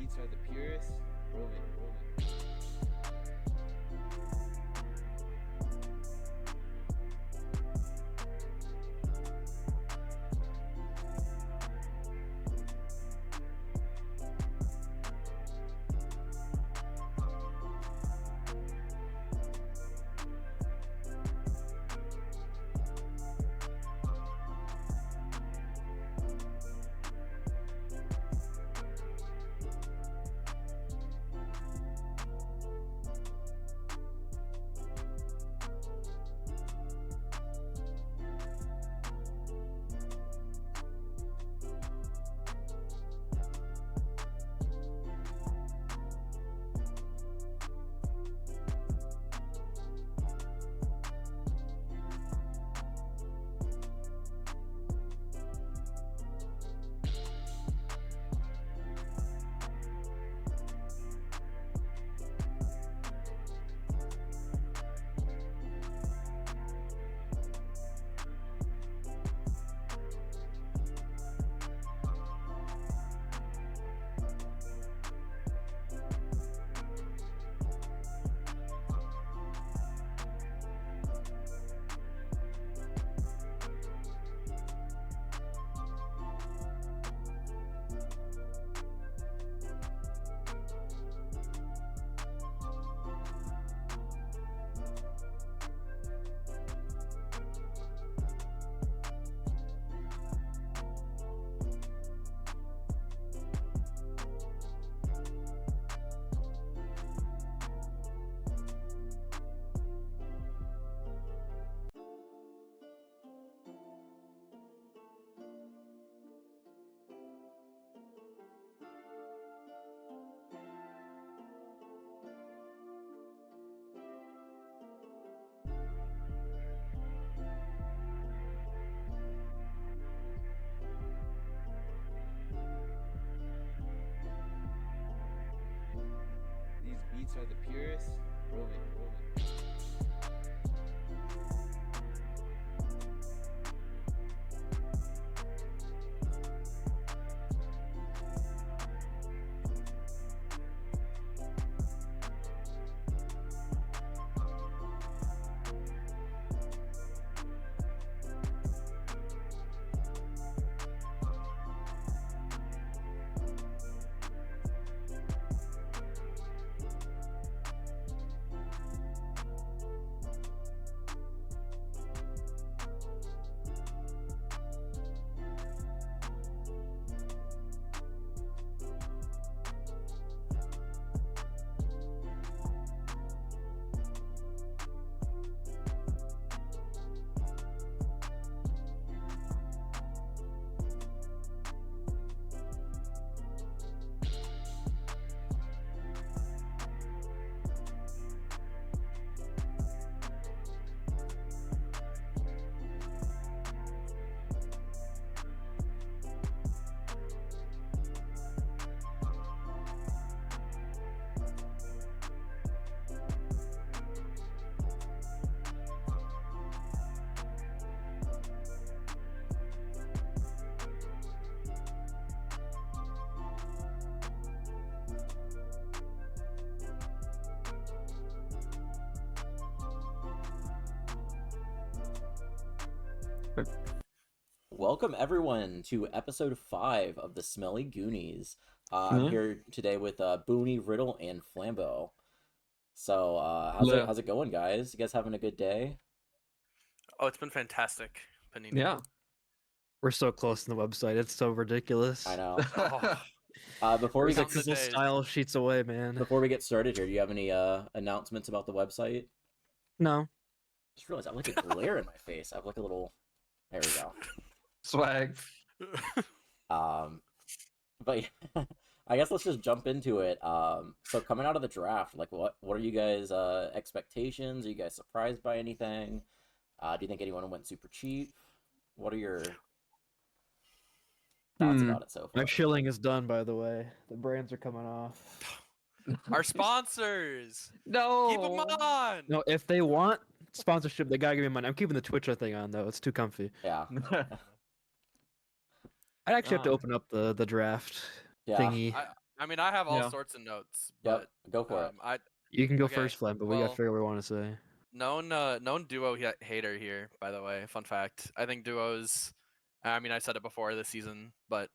beats are the purest. Roll it. These beats are the purest. Roll it. Welcome everyone to episode 5 of the Smelly GOON1Es. I'm here today with Booney, Riddle, and Flambo. So how's it going, guys? You guys having a good day? Oh, it's been fantastic, Paninii. Yeah. We're so close to the website. It's so ridiculous. I know. Oh, Before we get couple style sheets away, man. before we get started here, do you have any announcements about the website? No. Just realized I have like a glare in my face. I have like a little. There we go. Swag. But yeah, I guess let's just jump into it. So coming out of the draft, like what are you guys' expectations? Are you guys surprised by anything? Do you think anyone went super cheap? What are your thoughts about it so far? My shilling is done, by the way. The brands are coming off. Our sponsors. No. Keep them on. No, if they want sponsorship, they gotta give me money. I'm keeping the Twitch thing on though. It's too comfy. Yeah. I'd actually have to open up the draft thingy. I mean, I have all sorts of notes, Yep, but go for it. You can go Okay, first, Flem, but we gotta figure out what we want to say. known duo hater here, by the way. Fun fact. I think duos. I mean, I said it before this season, but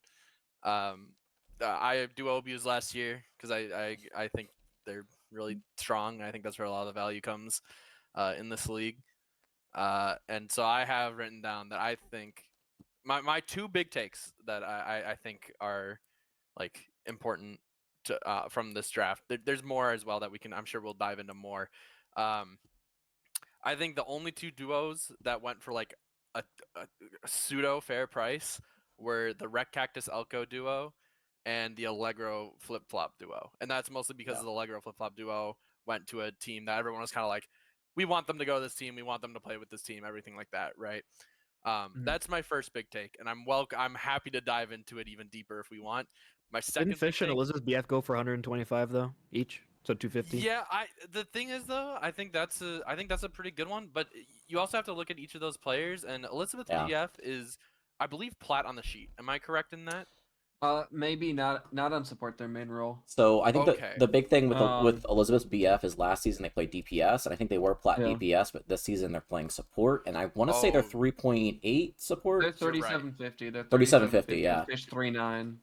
I duo abused last year because I think they're really strong. I think that's where a lot of the value comes in this league. And so I have written down that I think my two big takes that I think are like important to from this draft. There's more as well that I'm sure we'll dive into more. I think the only two duos that went for like a pseudo fair price were the Rec Cactus Elko duo and the Allegro Flip Flop duo, and that's mostly because the Allegro Flip Flop duo went to a team that everyone was kind of like, we want them to go to this team, we want them to play with this team, everything like that, right? That's my first big take, and I'm happy to dive into it even deeper if we want. My second Didn't Fish big and take, Elizabeth BF go for 125 though each? So 250. yeah, the thing is though, I think that's a pretty good one, but you also have to look at each of those players, and Elizabeth BF is, I believe, plat on the sheet. Am I correct in that? Maybe not on support their main role. So I think the big thing with Elizabeth's BF is last season they played DPS, and I think they were plat DPS, but this season they're playing support, and I want to say they're 3.8 support. They're 3750. They're 3750. Yeah. Fish 3.9.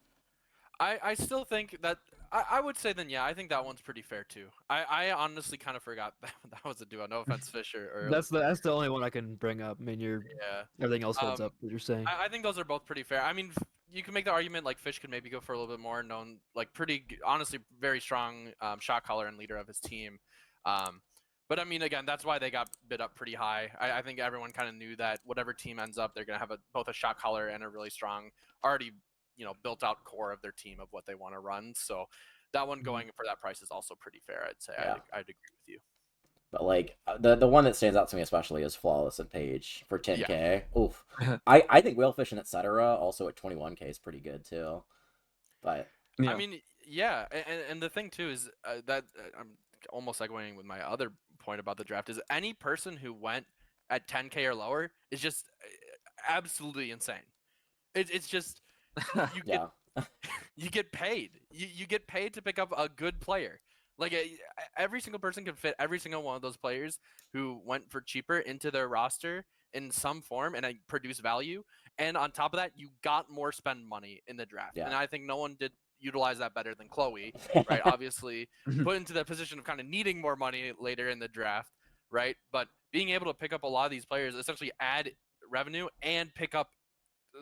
I still think that I would say then I think that one's pretty fair too. I honestly kind of forgot that was a duo. No offense, Fisher. Or that's the only one I can bring up. I mean, everything else holds up. What you're saying. I think those are both pretty fair. I mean, you can make the argument like Fish could maybe go for a little bit more known, like pretty honestly very strong shot caller and leader of his team. But I mean, again, that's why they got bid up pretty high. I think everyone kind of knew that whatever team ends up, they're gonna have both a shot caller and a really strong, already built out core of their team of what they want to run. So that one going for that price is also pretty fair. I'd say. I'd agree with you. But like the one that stands out to me especially is Flawless and Page for 10K. Yeah. Oof. I think Whalefish and etc. also at 21K is pretty good too. But I mean, yeah, and the thing too is that I'm almost segueing with my other point about the draft is any person who went at 10K or lower is just absolutely insane. It's just you get paid. You get paid to pick up a good player. Like every single person can fit every single one of those players who went for cheaper into their roster in some form and produce value. And on top of that, you got more spend money in the draft. Yeah. And I think no one did utilize that better than Chloe, right? Obviously, put into the position of kind of needing more money later in the draft, right? But being able to pick up a lot of these players, essentially add revenue and pick up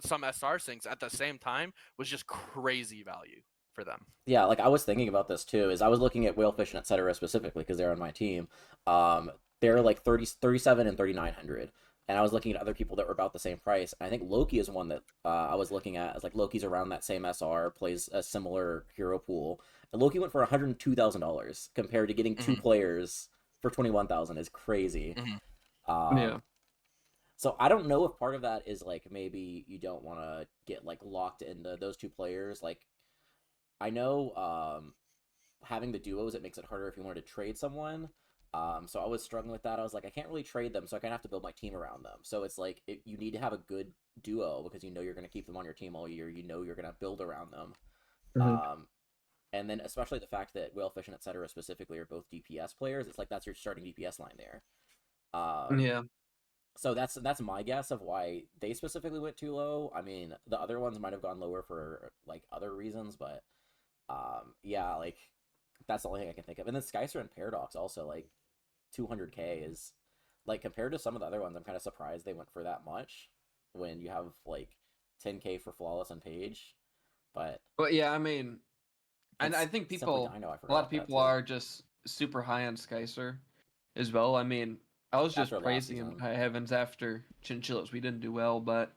some SR syncs at the same time was just crazy value for them. Yeah, like I was thinking about this too, is I was looking at Whalefish and etc. specifically because they're on my team. They're like 37 and 3,900. And I was looking at other people that were about the same price. And I think Loki is one that I was looking at. As like Loki's around that same SR, plays a similar hero pool. And Loki went for $102,000 compared to getting two players for 21,000 is crazy. So I don't know if part of that is like maybe you don't want to get like locked into those two players. Like I know having the duos, it makes it harder if you wanted to trade someone. So I was struggling with that. I was like, I can't really trade them, so I kind of have to build my team around them. So it's like you need to have a good duo because you know you're going to keep them on your team all year. You know you're going to build around them. And then especially the fact that Whalefish and etc. specifically are both DPS players, it's like that's your starting DPS line there. So that's my guess of why they specifically went too low. I mean, the other ones might have gone lower for like other reasons, but yeah, like that's the only thing I can think of. And then Skycer and Paradox also, like 200K is like compared to some of the other ones, I'm kind of surprised they went for that much when you have like 10K for Flawless and Page. But yeah, I mean, and I think a lot of people are just super high on Skycer as well. I mean, I was just praising him high heavens after Chinchillas. We didn't do well, but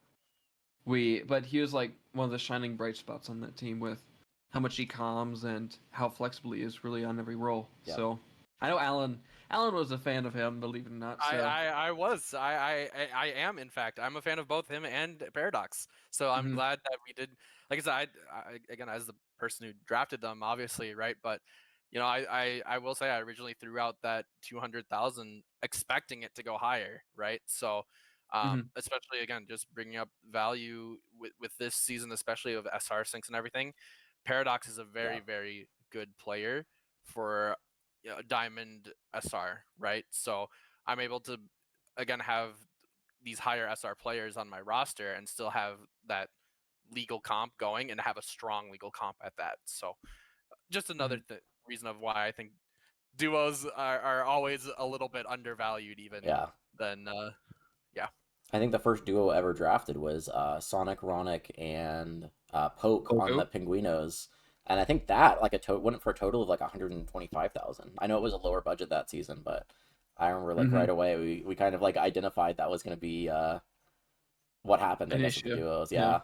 he was like one of the shining bright spots on that team with how much he calms and how flexible he is really on every role. Yep. So I know Alan was a fan of him, believe it or not. So. I am, in fact. I'm a fan of both him and Paradox. So I'm glad that we did. Like I said, I again, as the person who drafted them, obviously, right? But I will say I originally threw out that 200,000 expecting it to go higher, right? So especially again, just bringing up value with this season, especially of SR syncs and everything. Paradox is a very good player for Diamond SR, right? So I'm able to again have these higher SR players on my roster and still have that legal comp going and have a strong legal comp at that. So just another reason of why I think duos are always a little bit undervalued even than I think the first duo ever drafted was Sonic, Ronic, and Poke on the Pinguinos. And I think that went for a total of like 125,000. I know it was a lower budget that season, but I remember like right away we kind of like identified that was going to be what happened, I guess, with the duos. Yeah.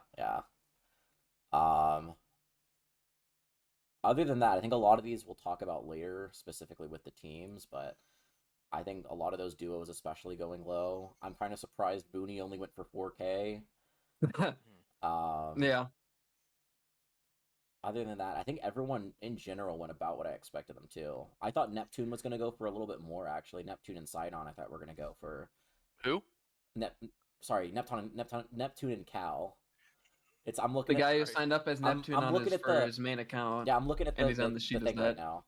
Other than that, I think a lot of these we'll talk about later, specifically with the teams, but I think a lot of those duos, especially going low. I'm kind of surprised Booney only went for 4K. Yeah. Other than that, I think everyone in general went about what I expected them to. I thought Neptune was going to go for a little bit more, actually. Neptune and Sidon, I thought were going to go for... Who? Neptune and Cal. I'm looking the guy who signed up as Neptune for his main account. Yeah, I'm looking at he's on the sheet thing right now.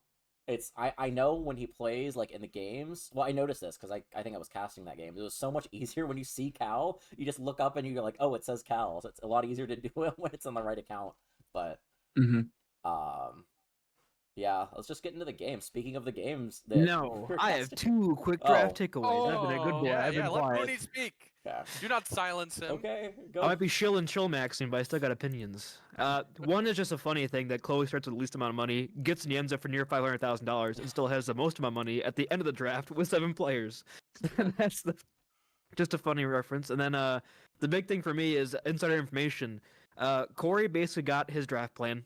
I know when he plays like in the games. Well, I noticed this because I think I was casting that game. It was so much easier when you see Cal. You just look up and you're like, oh, it says Cal. So it's a lot easier to do it when it's on the right account. But yeah, let's just get into the game. Speaking of the games, I have 2 quick draft takeaways. I've been a good boy. I've been quiet. Let Booney speak. Yeah. Do not silence him. Okay, go. I might be chill maxing, but I still got opinions. One is just a funny thing that Chloe starts with the least amount of money, gets Niemza for near $500,000, and still has the most amount of money at the end of the draft with 7 players. That's just a funny reference. And then the big thing for me is insider information. Corey basically got his draft plan.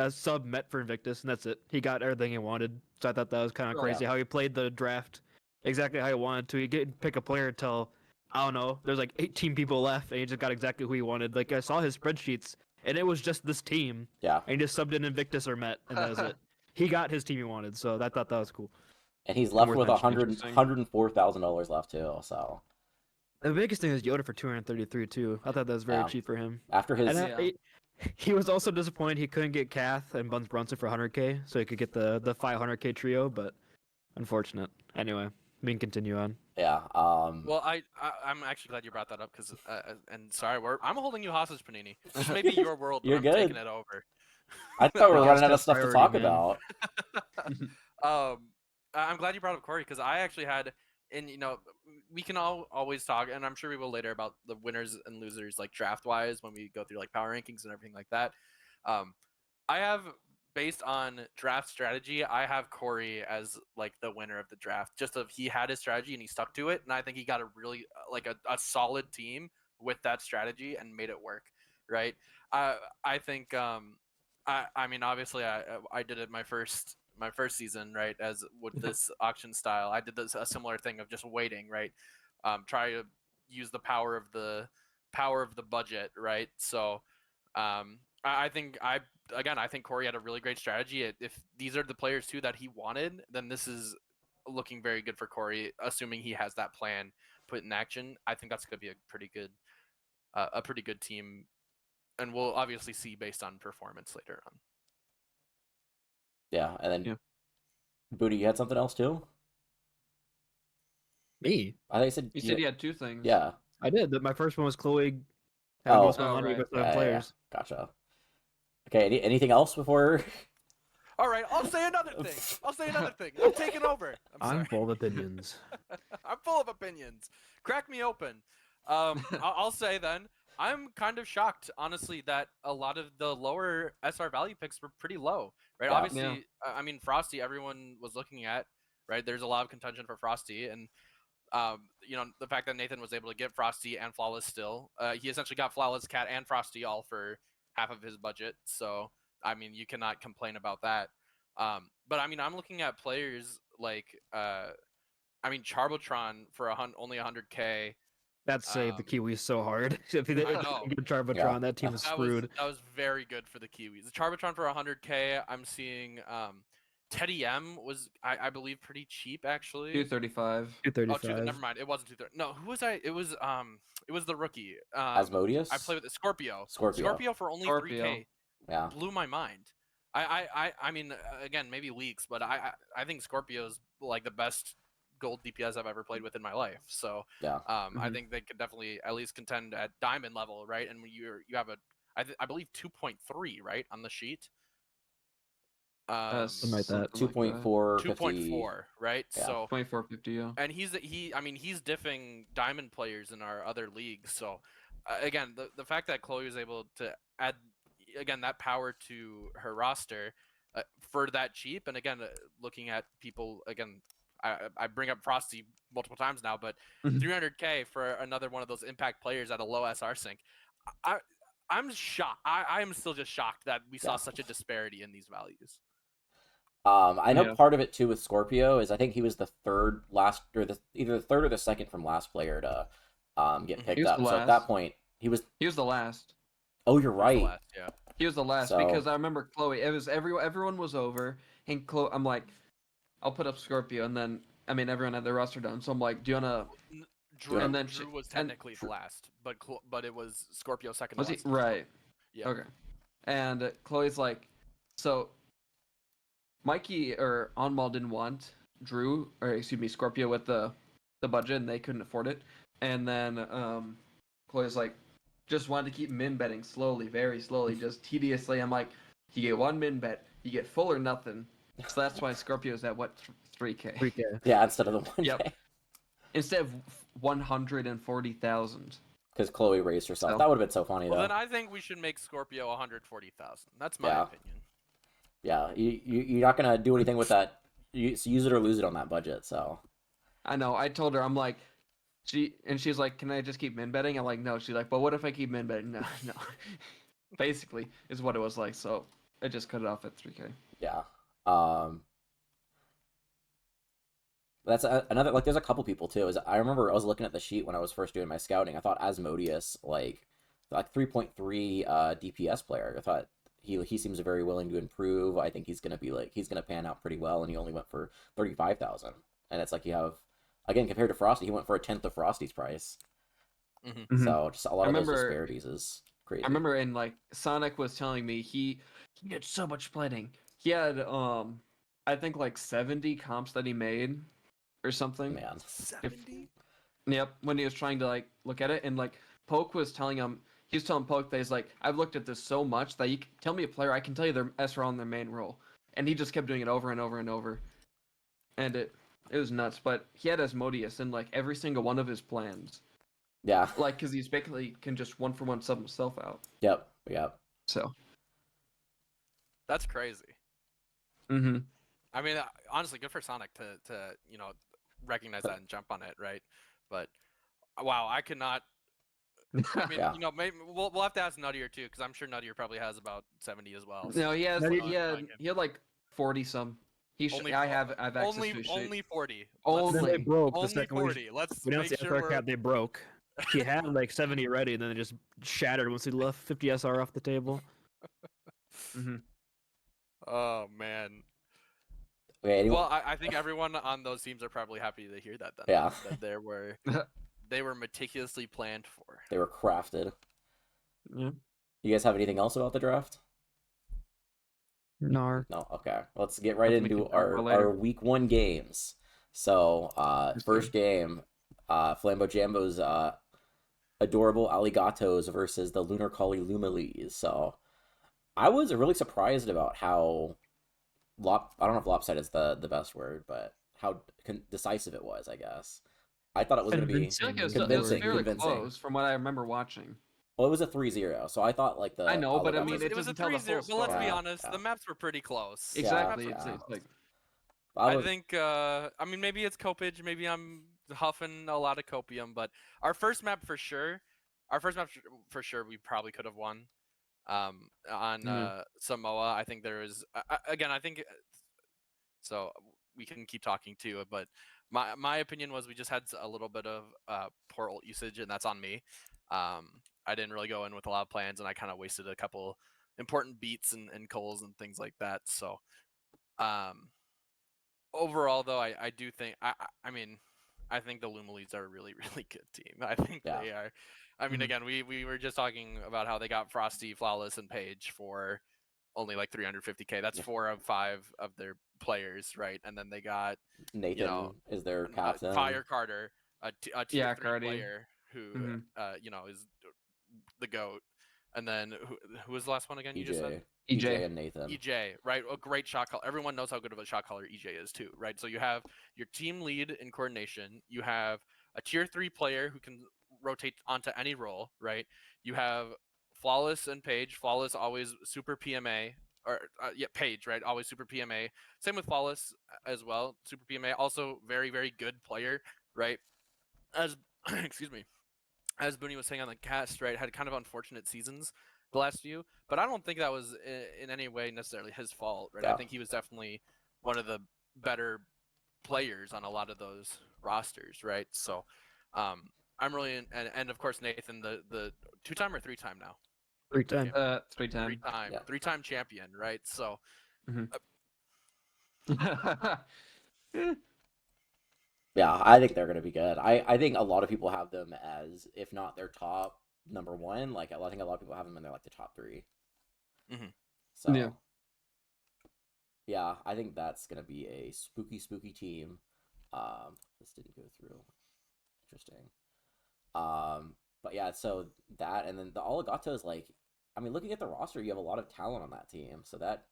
Sub met for Invictus, and that's it. He got everything he wanted. So I thought that was kind of crazy how he played the draft exactly how he wanted to. He didn't pick a player until, I don't know, there's like 18 people left, and he just got exactly who he wanted. Like, I saw his spreadsheets, and it was just this team. Yeah. And he just subbed in Invictus or Met, and that was it. He got his team he wanted, so I thought that was cool. And he's left with $104,000 left, too, so... The biggest thing is Yoda for 233 too. I thought that was very cheap for him. After his... He was also disappointed he couldn't get Kath and Buns Brunson for 100K, so he could get the 500K trio, but unfortunate. Anyway, we can continue on. Yeah. Well, I'm actually glad you brought that up because, and sorry, I'm holding you hostage, Paninii. This may be your world, but You're I'm good. taking it over. I thought we were running out of stuff to talk about. I'm glad you brought up Corey because I actually had, and we can always talk, and I'm sure we will later about the winners and losers like draft wise when we go through like power rankings and everything like that. I have, based on draft strategy, I have Corey as like the winner of the draft. Just he had his strategy and he stuck to it, and I think he got a really like a solid team with that strategy and made it work. Right? I think I mean obviously I did it my first season, right, as with this auction style. I did a similar thing of just waiting, right, try to use the power of the budget, right? So I think Corey had a really great strategy. If these are the players too that he wanted, then this is looking very good for Corey, assuming he has that plan put in action. I think that's going to be a pretty good team, and we'll obviously see based on performance later on. Yeah, and then Booty, you had something else too? Me? I think you said you had 2 things. Yeah. I did. My first one was Chloe. Right. Players. Yeah. Gotcha. Okay, anything else before? All right, I'll say another thing. I'm taking over. I'm full of opinions. I'm full of opinions. Crack me open. I'll say then, I'm kind of shocked, honestly, that a lot of the lower SR value picks were pretty low, right? Yeah. Obviously, I mean, Frosty, everyone was looking at, right? There's a lot of contention for Frosty, and the fact that Nathan was able to get Frosty and Flawless still, he essentially got Flawless, Cat, and Frosty all for half of his budget. So, I mean, you cannot complain about that. But I mean, I'm looking at players like, Charbotron for only 100K. That saved the Kiwis so hard. If they didn't get Charbotron, that team was screwed. That was very good for the Kiwis. The Charbotron for 100K. I'm seeing Teddy M was, I believe, pretty cheap actually. 235. 235. Oh, never mind. It wasn't 230. No, who was I? It was the rookie. Asmodeus? I played with Scorpio. Scorpio for only 3K blew my mind. I mean, again, maybe leaks, but I think Scorpio's like the best gold DPS I've ever played with in my life. So Yeah. I think they could definitely at least contend at diamond level, right? And when you have a, I believe 2.3 right on the sheet. Something like that. 2.4, 2.4, right? Yeah. So 2450, yeah. and he's diffing diamond players in our other leagues. So again, the fact that Chloe was able to add again that power to her roster for that cheap, and again looking at people again, I bring up Frosty multiple times now, but 300k for another one of those impact players at a low SR sync. I'm shocked. I am still just shocked that we saw such a disparity in these values. I know part of it too with Scorpio is I think he was the third last, or either the third or the second from last player to get picked up. So at that point, he was the last. Oh, you're right. Last, yeah. He was the last because I remember Chloe. It was everyone was over, and Chloe. I'm like, I'll put up Scorpio, and then I mean everyone had their roster done. So I'm like, do you wanna? Drew, and then Drew was technically the last, but it was Scorpio second. Was he right? Yeah. Okay. And Chloe's like, so Mikey or Onmal didn't want Scorpio with the budget, and they couldn't afford it. And then Chloe's like, just wanted to keep min betting slowly, very slowly, just tediously. I'm like, you get one min bet, you get full or nothing. So that's why Scorpio's at what 3K. 3K. Yeah, instead of the 1K. Yep. Instead of 140,000. Because Chloe raised herself. So, that would have been so funny, though. Well, then I think we should make Scorpio 140,000. That's my opinion. Yeah, you're not going to do anything with that. You use it or lose it on that budget, so. I know. I told her, I'm like, she's like, can I just keep min betting? I'm like, no. She's like, but what if I keep min betting? No. Basically, is what it was like. So I just cut it off at 3K. Yeah. That's another, like, there's a couple people too. I remember I was looking at the sheet when I was first doing my scouting. I thought Asmodeus, like 3.3 DPS player. I thought he seems very willing to improve. I think he's gonna pan out pretty well, and he only went for 35,000. And it's like you have, again, compared to Frosty, he went for a tenth of Frosty's price. Mm-hmm. So just a lot of those disparities is crazy. I remember in like Sonic was telling me he had so much planning. He had I think like 70 comps that he made or something. Man, 70. Yep, when he was trying to like look at it, and like Poke was telling him, he was telling Poke that he's like, I've looked at this so much that you can tell me a player, I can tell you their SR on their main role, and he just kept doing it over and over and over, and it was nuts. But he had Asmodeus in like every single one of his plans. Yeah. Like, because he's basically can just 1-for-1 sub himself out. Yep. So. That's crazy. Mm-hmm. I mean, honestly, good for Sonic to recognize that and jump on it, right? But wow, I could not. I mean, maybe we'll have to ask Nuttier too, because I'm sure Nuttier probably has about 70 as well. So. No, he has. He had like 40 some. I've access to his only 40. Only they broke only the second 40. Let's we announced the SR cap. They broke. He had like 70 ready, and then it just shattered once he left 50 SR off the table. Mm-hmm. Oh man. Okay, well, I think everyone on those teams are probably happy to hear that. Then, yeah. That they were meticulously planned for. They were crafted. Yeah. You guys have anything else about the draft? No. Okay. Let's get right into our week 1 games. So, first game, FlamboJambo's adorable Alligatos versus the Lunar Collie Lumalees. So, I was really surprised about how I don't know if lopsided is the best word, but how decisive it was, I guess. I thought it was going to be convincing. It was fairly close from what I remember watching. Well, it was a 3-0, so I thought like the. I know, but I mean, it was a 3-0. But let's be honest, the maps were pretty close. Exactly. Yeah. It's like. I think. I mean, maybe it's copage. Maybe I'm huffing a lot of copium, but our first map for sure. We probably could have won. On Samoa, I think there is. Again, I think. So we can keep talking too, but my opinion was we just had a little bit of poor ult usage, and that's on me. I didn't really go in with a lot of plans, and I kind of wasted a couple important beats and calls and things like that. So, overall, though, I do think I mean, I think the Lumalees are a really, really good team. I think they are. I mean, again, we were just talking about how they got Frosty, Flawless, and Paige for only like 350k. That's 4 of 5 of their players, right? And then they got Nathan is their captain. Fire Carter, a tier 3 Cardi. player who is the GOAT. And then who was the last one again? EJ. You just said EJ and Nathan. EJ, right? A great shot caller. Everyone knows how good of a shot caller EJ is too, right? So you have your team lead in coordination. You have a tier 3 player who can rotate onto any role, right? You have Flawless and Paige. Flawless always super PMA, or Paige, right? Always super PMA. Same with Flawless as well, super PMA. Also very, very good player, right? As excuse me, as Booney was saying on the cast, right, had kind of unfortunate seasons the last few, but I don't think that was in any way necessarily his fault, right? Yeah. I think he was definitely one of the better players on a lot of those rosters, right? So, I'm really and of course Nathan, the 2-time or 3-time now. 3-time. 3-time. 3-time. Yeah. 3-time champion, right? So. Yeah, I think they're going to be good. I think a lot of people have them as, if not their top number 1, like I think a lot of people have them in their like the top 3. So yeah, I think that's going to be a spooky team. This didn't go through. Interesting. But yeah, so that, and then the Alligatos, like, I mean, looking at the roster, you have a lot of talent on that team. So that,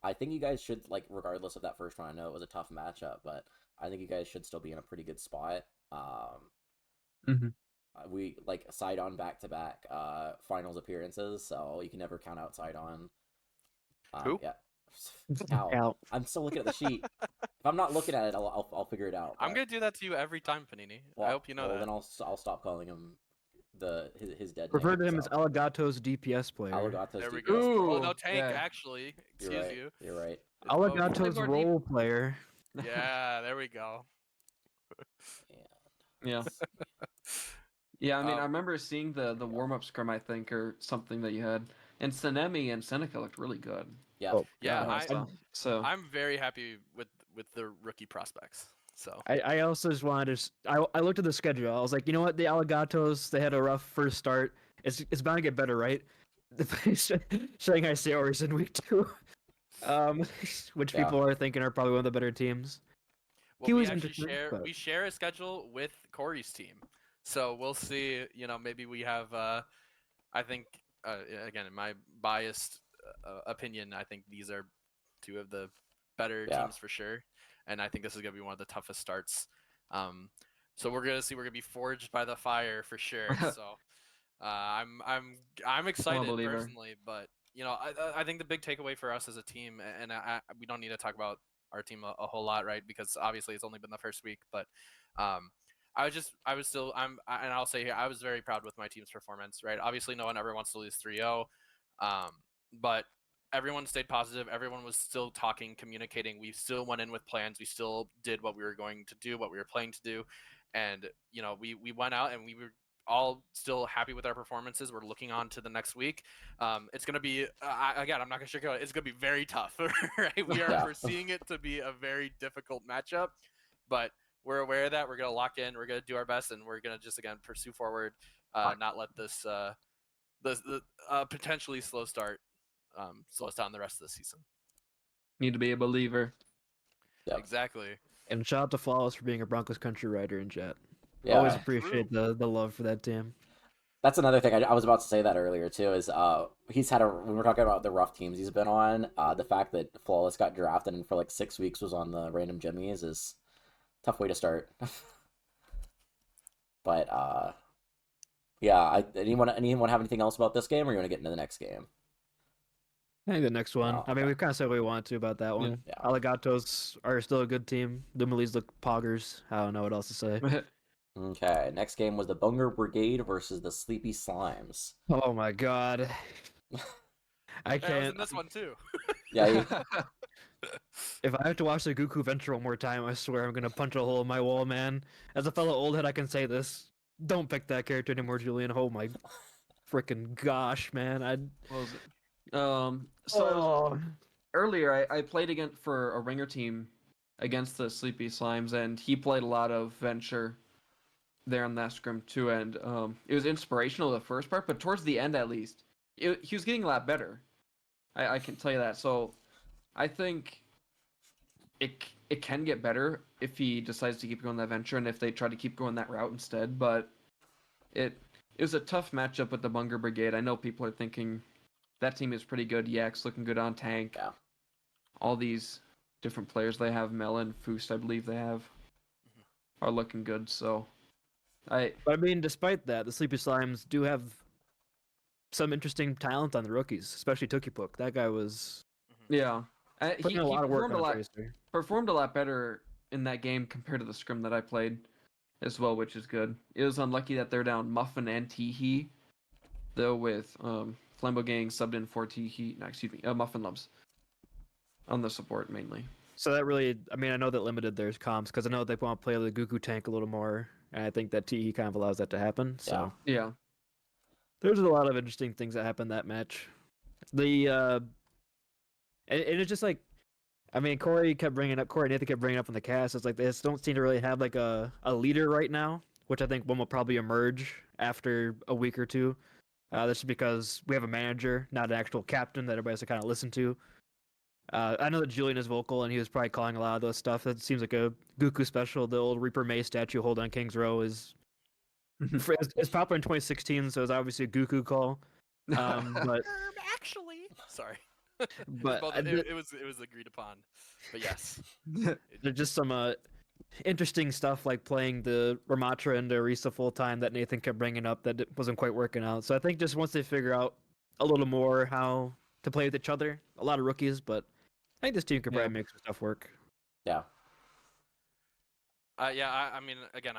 I think you guys should, like, regardless of that first one, I know it was a tough matchup, but I think you guys should still be in a pretty good spot. We, like, Sidon back-to-back finals appearances, so you can never count out Sidon. Who? Yeah. Ow. I'm still looking at the sheet. If I'm not looking at it, I'll figure it out. But... I'm gonna do that to you every time, Paninii. Well, I hope you know that. Then I'll stop calling him his dead Refer name. to him as Alligatos DPS player. Alligatos There we DPS. go. Ooh, Oh, no, tank, yeah. actually. Excuse you. You're right. Alligatos more role player. Yeah, there we go. Yeah. Yeah, I mean, I remember seeing the warm-up scrum, I think, or something that you had. And Sanemi and Seneca looked really good. Yeah. Oh, Yeah, So I'm very happy with the rookie prospects. So I also just wanted to. I looked at the schedule. I was like, you know what? The Alligatos, they had a rough first start. It's bound to get better, right? Shanghai Sailors in week 2, which people are thinking are probably one of the better teams. well, we actually share a schedule with Corey's team, so we'll see. You know, maybe we have. I think again, in my biased opinion, I think these are 2 of the better teams for sure, and I think this is gonna be one of the toughest starts. So we're gonna see. We're gonna be forged by the fire for sure. So I'm excited personally, but you know, I think the big takeaway for us as a team, and we don't need to talk about our team a whole lot, right? Because obviously it's only been the first week, but and I'll say here, I was very proud with my team's performance, right? Obviously no one ever wants to lose 3-0, but everyone stayed positive. Everyone was still talking, communicating. We still went in with plans. We still did what we were going to do, what we were planning to do. And, you know, we went out and we were all still happy with our performances. We're looking on to the next week. It's going to be, again, I'm not going to sugarcoat it. It's going to be very tough, right? We are foreseeing it to be a very difficult matchup, but we're aware of that. We're going to lock in. We're going to do our best, and we're going to just, again, pursue forward, not let this potentially slow start slow us down the rest of the season. Need to be a believer. Yep. Exactly. And shout out to Flawless for being a Broncos country writer in chat. Yeah. Always appreciate the love for that team. That's another thing. I was about to say that earlier too. Is he's had when we're talking about the rough teams he's been on, the fact that Flawless got drafted and for like 6 weeks was on the random jimmies is a tough way to start. But yeah. Anyone have anything else about this game, or you want to get into the next game? I think the next one. Oh, I mean, we've kind of said what we want to about that one. Yeah. Alligatos are still a good team. Lumalees look poggers. I don't know what else to say. Okay, next game was the Bunger Brigade versus the Sleepy Slimes. Oh my god. I can't. I was in this one too. Yeah. If I have to watch the Goku Venture one more time, I swear I'm gonna punch a hole in my wall, man. As a fellow old head, I can say this. Don't pick that character anymore, Julian. Oh my freaking gosh, man. What was it? Earlier I played for a ringer team against the Sleepy Slimes, and he played a lot of Venture there on that scrim too, and it was inspirational the first part, but towards the end at least, he was getting a lot better. I can tell you that. So I think it can get better if he decides to keep going that venture and if they try to keep going that route instead. But it was a tough matchup with the Bunger Brigade. I know people are thinking that team is pretty good. Yak's looking good on tank. Yeah. All these different players they have, Melon, Foost, I believe they have, are looking good. So But I mean, despite that, the Sleepy Slimes do have some interesting talent on the rookies, especially Tukipuk. That guy was yeah. putting a lot of work on Tracer. Performed a lot better in that game compared to the scrim that I played as well, which is good. It was unlucky that they're down Muffin and Teehee, though, with Flambo Gang subbed in for Teehee. No, excuse me, Muffin Loves on the support mainly. So that really, I mean, I know that limited their comps because I know they want to play the Goku tank a little more, and I think that Teehee kind of allows that to happen. So yeah. There's a lot of interesting things that happened that match. And it's just like, I mean, Corey Nathan kept bringing up on the cast. It's like they just don't seem to really have like a leader right now, which I think one will probably emerge after a week or two. That's just because we have a manager, not an actual captain that everybody has to kind of listen to. I know that Julian is vocal, and he was probably calling a lot of those stuff. That seems like a Goku special. The old Reaper May statue hold on King's Row is it's popular in 2016, so it's obviously a Goku call. But actually, sorry, but it was agreed upon. But yes, there's just some interesting stuff like playing the Ramatra and Arisa full time that Nathan kept bringing up that wasn't quite working out. So I think just once they figure out a little more how to play with each other, a lot of rookies, but I think this team could probably make some stuff work. Yeah. I mean, again,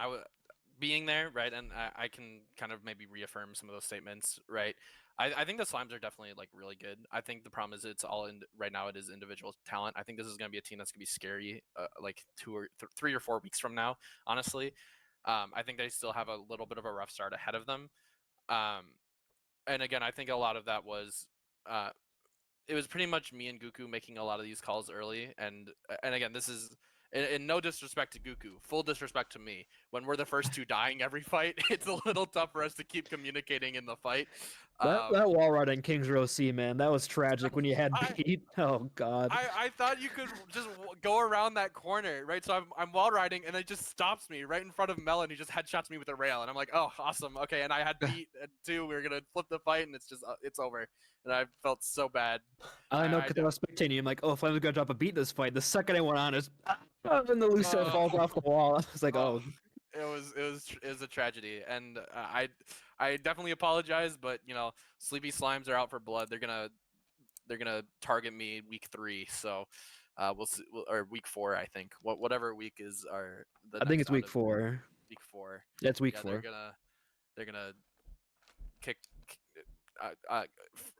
being there, right, and I can kind of maybe reaffirm some of those statements, right. I think the Slimes are definitely like really good. I think the problem is it's all in right now. It is individual talent. I think this is going to be a team that's going to be scary, like 3 or 4 weeks from now. Honestly, I think they still have a little bit of a rough start ahead of them. And again, I think a lot of that was it was pretty much me and Goku making a lot of these calls early, and again, this is in no disrespect to Goku, full disrespect to me. When we're the first two dying every fight, it's a little tough for us to keep communicating in the fight. That wall ride in King's Row C, man, that was tragic when you had Pete. Oh God. I thought you could just go around that corner, right? So I'm wall riding, and it just stops me right in front of Melon. He just headshots me with a rail, and I'm like, oh, awesome, okay. And I had Pete too. We were gonna flip the fight, and it's over. And I felt so bad. I know, because I was spectating. I'm like, oh, Flame's gonna drop a beat this fight. The second I went on, and the Lucio falls off the wall. I was like, oh. It was a tragedy, and I definitely apologize, but you know, Sleepy Slimes are out for blood. They're gonna target me week 3, so we'll see, or week 4, I think. Whatever week is our. I think it's week 4. Week 4. Yeah, it's week 4. They're gonna kick,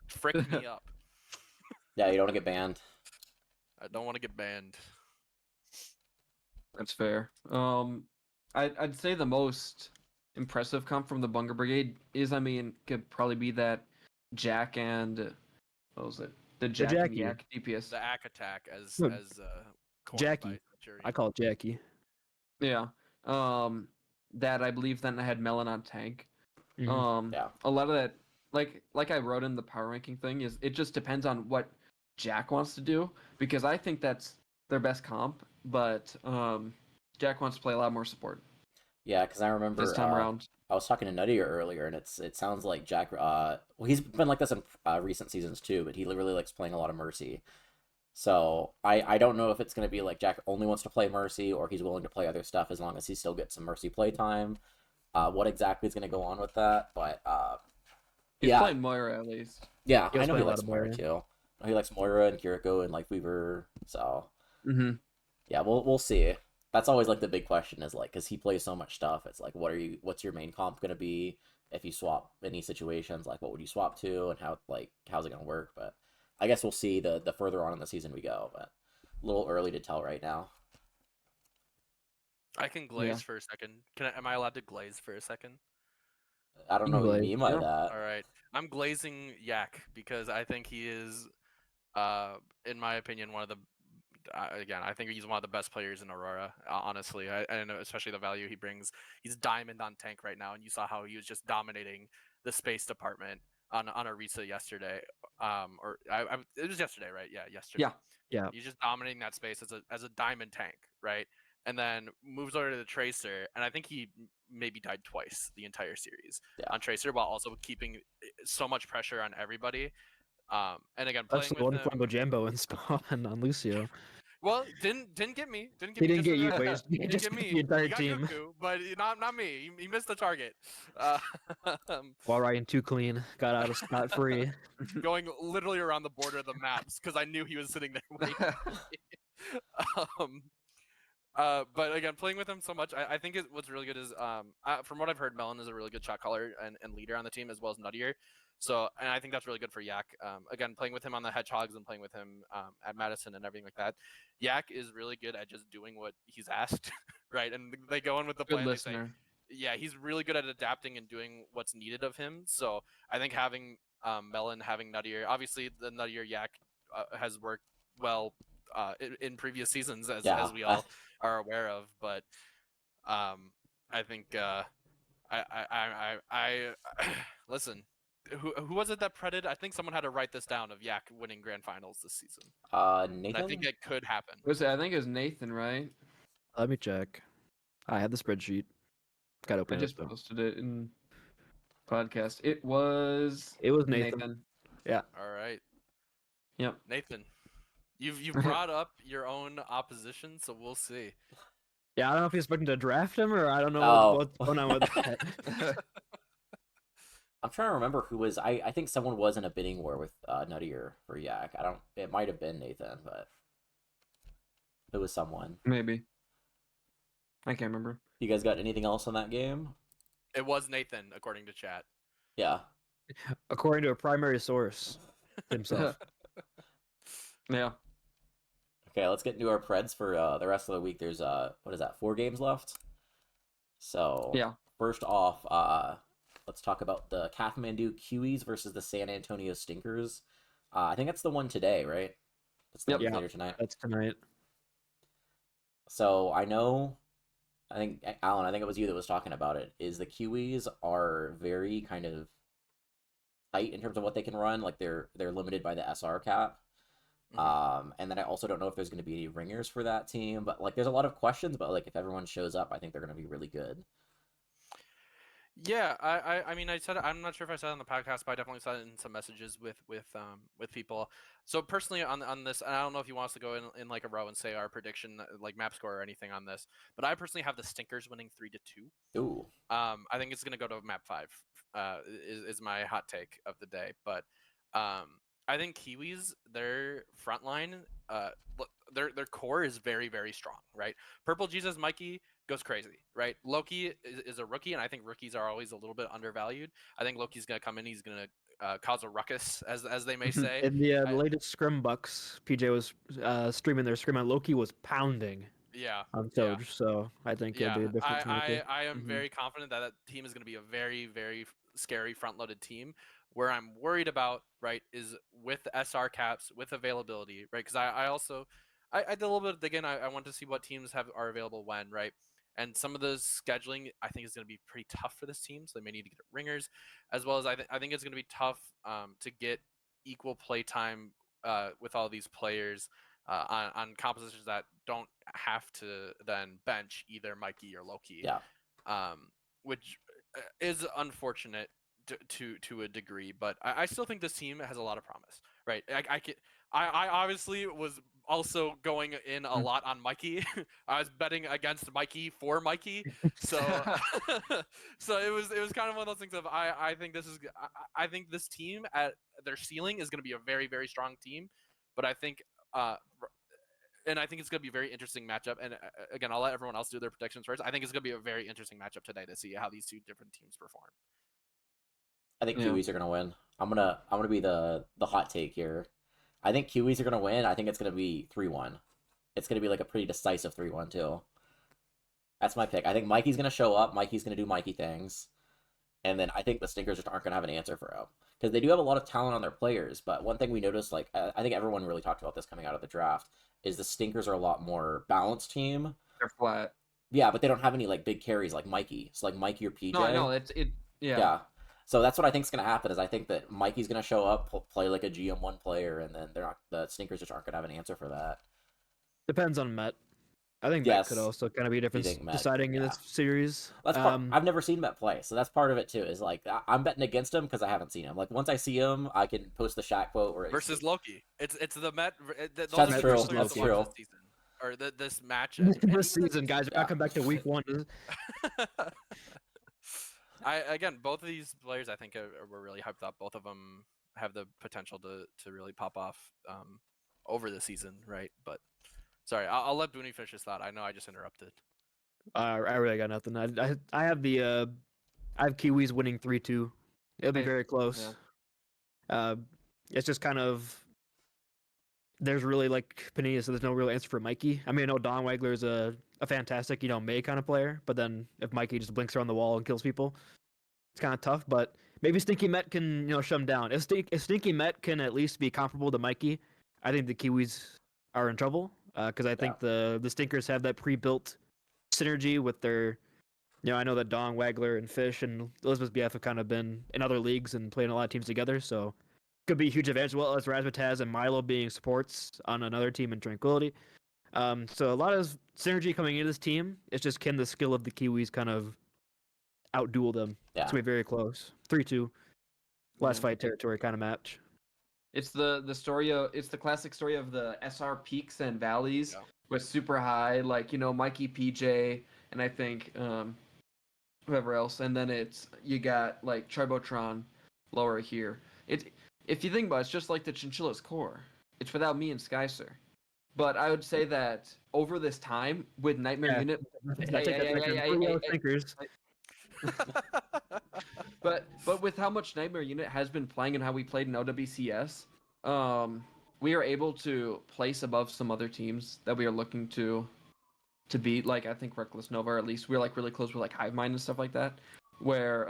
frick me up. Yeah, you don't want to get banned. I don't want to get banned. That's fair. I'd say the most impressive comp from the Bunger Brigade is, I mean, could probably be that Jack and what was it? The Jack and Yak DPS. The Ack attack as Jackie. I call it Jackie. Yeah. That I believe then I had Melon on tank. Mm-hmm. Yeah. A lot of that, like I wrote in the power ranking thing, is it just depends on what Jack wants to do, because I think that's their best comp, but Jack wants to play a lot more support. Yeah, because I remember this time around. I was talking to Nuttier earlier, and it sounds like Jack. Well, he's been like this in recent seasons too, but he really likes playing a lot of Mercy. So I don't know if it's going to be like Jack only wants to play Mercy, or he's willing to play other stuff as long as he still gets some Mercy play time. What exactly is going to go on with that? But he's playing Moira at least. Yeah, I know he likes Moira too. He likes Moira and Kiriko and like Weaver. So yeah, we'll see. That's always like the big question is like, because he plays so much stuff. It's like, what's your main comp gonna be? If you swap any situations, like what would you swap to, and how's it gonna work? But I guess we'll see the further on in the season we go. But a little early to tell right now. I can glaze for a second. Am I allowed to glaze for a second? I don't know what you mean by that. All right, I'm glazing Yak because I think he is, in my opinion, one of the. Again, I think he's one of the best players in Aurora. Honestly, I know, especially the value he brings. He's diamond on tank right now, and you saw how he was just dominating the space department. on Arisa yesterday. It was yesterday, right? Yeah, yesterday. Yeah. He's just dominating that space as a diamond tank, right? And then moves over to the Tracer, and I think he maybe died twice the entire series on Tracer, while also keeping so much pressure on everybody. And again, playing that's the with one FlamboJambo in spawn on Lucio. Well, didn't get me. Didn't get He me. didn't get you, but he he didn't just get me. the entire He got team. Cuckoo, but not me. He missed the target. While riding too clean, got out of scot free. Going literally around the border of the maps because I knew he was sitting there waiting for me. But again, playing with him so much, I think what's really good is from what I've heard, Melon is a really good shot caller and leader on the team, as well as Nuttier. So, and I think that's really good for Yak. Again, playing with him on the Hedgehogs and playing with him at Madison and everything like that. Yak is really good at just doing what he's asked, right? And they go in with the plan. Good listener. Yeah, he's really good at adapting and doing what's needed of him. So I think having Melon, having Nuttier, obviously the Nuttier Yak has worked well in previous seasons, as we all are aware of. But I think I listen. Who was it that preded? I think someone had to write this down of Yak winning grand finals this season. Nathan. And I think it could happen. I think it was Nathan, right? Let me check. I had the spreadsheet. Got to open I it just up. posted it in podcast. It was Nathan. Yeah. All right. Yep. Nathan, you've brought up your own opposition, so we'll see. Yeah, I don't know if he's expecting to draft him or I don't know what's going on with that. I'm trying to remember who was. I think someone was in a bidding war with Nuttier for Yak. It might have been Nathan, but it was someone. Maybe. I can't remember. You guys got anything else on that game? It was Nathan, according to chat. Yeah. According to a primary source himself. Yeah. Okay, let's get into our Preds for the rest of the week. There's 4 games left. So yeah. First off, let's talk about the Kathmandu Kiwis versus the San Antonio Stinkers. I think that's the one today, right? That's the one later tonight. That's tonight. So I think Alan, it was you that was talking about it. Is the Kiwis are very kind of tight in terms of what they can run. Like they're limited by the SR cap. And then I also don't know if there's going to be any ringers for that team, but like there's a lot of questions, but like if everyone shows up, I think they're going to be really good. Yeah, I mean, I said I'm not sure if I said it on the podcast, but I definitely said it in some messages with people. So personally on this, and I don't know if you want us to go in like a row and say our prediction, like map score or anything on this, but I personally have the Stinkers winning 3-2. Ooh. I think it's gonna go to map 5. Is my hot take of the day, but I think Kiwis, their front line, their core is very, very strong, right? Purple Jesus Mikey goes crazy, right? Loki is a rookie, and I think rookies are always a little bit undervalued. I think Loki's gonna come in, he's gonna cause a ruckus, as they may say. In the latest Scrim Bucks, PJ was streaming their Scrim, and Loki was pounding. Yeah. On Doge, so I think it'll be a difference maker. I am very confident that team is going to be a very, very scary front-loaded team. Where I'm worried about, right, is with the SR caps, with availability, right? Because I did a little bit of digging. I want to see what teams are available when, right? And some of the scheduling, I think, is going to be pretty tough for this team. So they may need to get ringers, as well as I think it's going to be tough to get equal play time with all these players on compositions that don't have to then bench either Mikey or Loki. Yeah. Which is unfortunate to a degree, but I still think this team has a lot of promise, right? I obviously was also going in a lot on Mikey. I was betting against Mikey for Mikey, so so it was kind of one of those things of I think this team at their ceiling is going to be a very, very strong team, but I think and I think it's going to be a very interesting matchup. And again, I'll let everyone else do their predictions first. I think it's going to be a very interesting matchup today to see how these two different teams perform. I think Kiwis are gonna win. I'm gonna be the hot take here. I think Kiwis are gonna win. I think it's gonna be 3-1. It's gonna be like a pretty decisive 3-1 too. That's my pick. I think Mikey's gonna show up. Mikey's gonna do Mikey things, and then I think the Stinkers just aren't gonna have an answer for him because they do have a lot of talent on their players. But one thing we noticed, like I think everyone really talked about this coming out of the draft, is the Stinkers are a lot more balanced team. They're flat. Yeah, but they don't have any like big carries like Mikey. So like Mikey or PJ. No, I know yeah. So that's what I think is going to happen. Is I think that Mikey's going to show up, play like a GM1 player, and then the Stinkers just aren't going to have an answer for that. Depends on Met. I think Met could also kind of be a difference deciding in this series. That's I've never seen Met play, so that's part of it too. Is like I'm betting against him because I haven't seen him. Like once I see him, I can post the Shaq quote where versus Loki. It's the Met. That's true. That's true. Or this match. This season, guys. I come back to week 1. Again, both of these players, I think, were really hyped up. Both of them have the potential to really pop off over the season, right? But sorry, I'll let Booney finish his thought. I know I just interrupted. I really got nothing. I have the I have Kiwis winning 3-2. It'll be very close. Yeah. It's just kind of there's really like Paninii, so there's no real answer for Mikey. I mean, I know Don Wagler is a fantastic, May kind of player, but then if Mikey just blinks around the wall and kills people, it's kind of tough. But maybe Stinky Met can shut him down. If Stinky Met can at least be comparable to Mikey, I think the Kiwis are in trouble because I think the Stinkers have that pre-built synergy with their. I know that Don Wagler and Fish and Elizabeth BF have kind of been in other leagues and playing a lot of teams together, so could be a huge advantage, as well as Razzmatazz and Milo being supports on another team in Tranquility. So a lot of synergy coming into this team. It's just can the skill of the Kiwis kind of outduel them? Yeah. It's going to be very close. 3-2. Last fight territory kind of match. It's the classic story of the SR peaks and valleys with super high, like, Mikey, PJ, and I think whoever else. And then you got like Charbotron lower here. If you think about it, it's just like the Chinchillas core. It's without me and Skyser. But I would say that over this time, with Nightmare Unit... But with how much Nightmare Unit has been playing and how we played in OWCS, we are able to place above some other teams that we are looking to beat. Like, I think Reckless Nova, or at least we're like really close with like Hive Mind and stuff like that. Where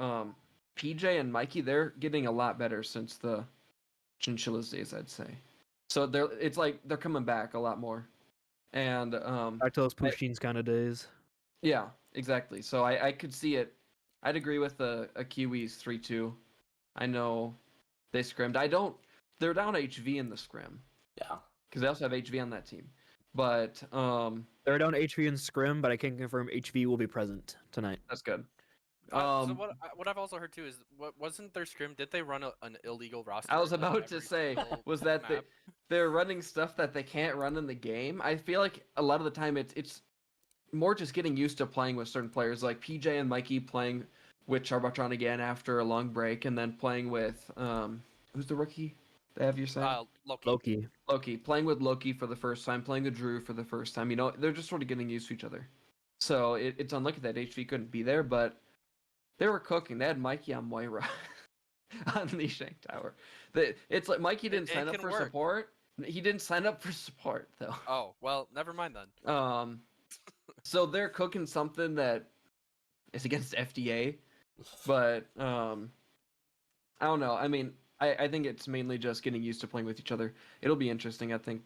PJ and Mikey, they're getting a lot better since the Chinchillas days, I'd say. So it's like they're coming back a lot more, and back to those Pushins kind of days. Yeah, exactly. So I could see it. I'd agree with a Kiwis 3-2. I know they scrimmed. They're down HV in the scrim. Yeah, because they also have HV on that team. But they're down HV in scrim, but I can confirm HV will be present tonight. That's good. So what I've also heard too is wasn't their scrim? Did they run an illegal roster? I was about to say was that they're running stuff that they can't run in the game. I feel like a lot of the time it's more just getting used to playing with certain players, like PJ and Mikey playing with Charbotron again after a long break, and then playing with who's the rookie they have? You're saying Loki playing with Loki for the first time, playing with Drew for the first time. They're just sort of getting used to each other. So it's unlucky that HV couldn't be there, but. They were cooking. They had Mikey on Moira on the Shank Tower. It's like Mikey didn't sign up for support. He didn't sign up for support though. Oh well, never mind then. So they're cooking something that is against FDA, but I don't know. I mean, I think it's mainly just getting used to playing with each other. It'll be interesting. I think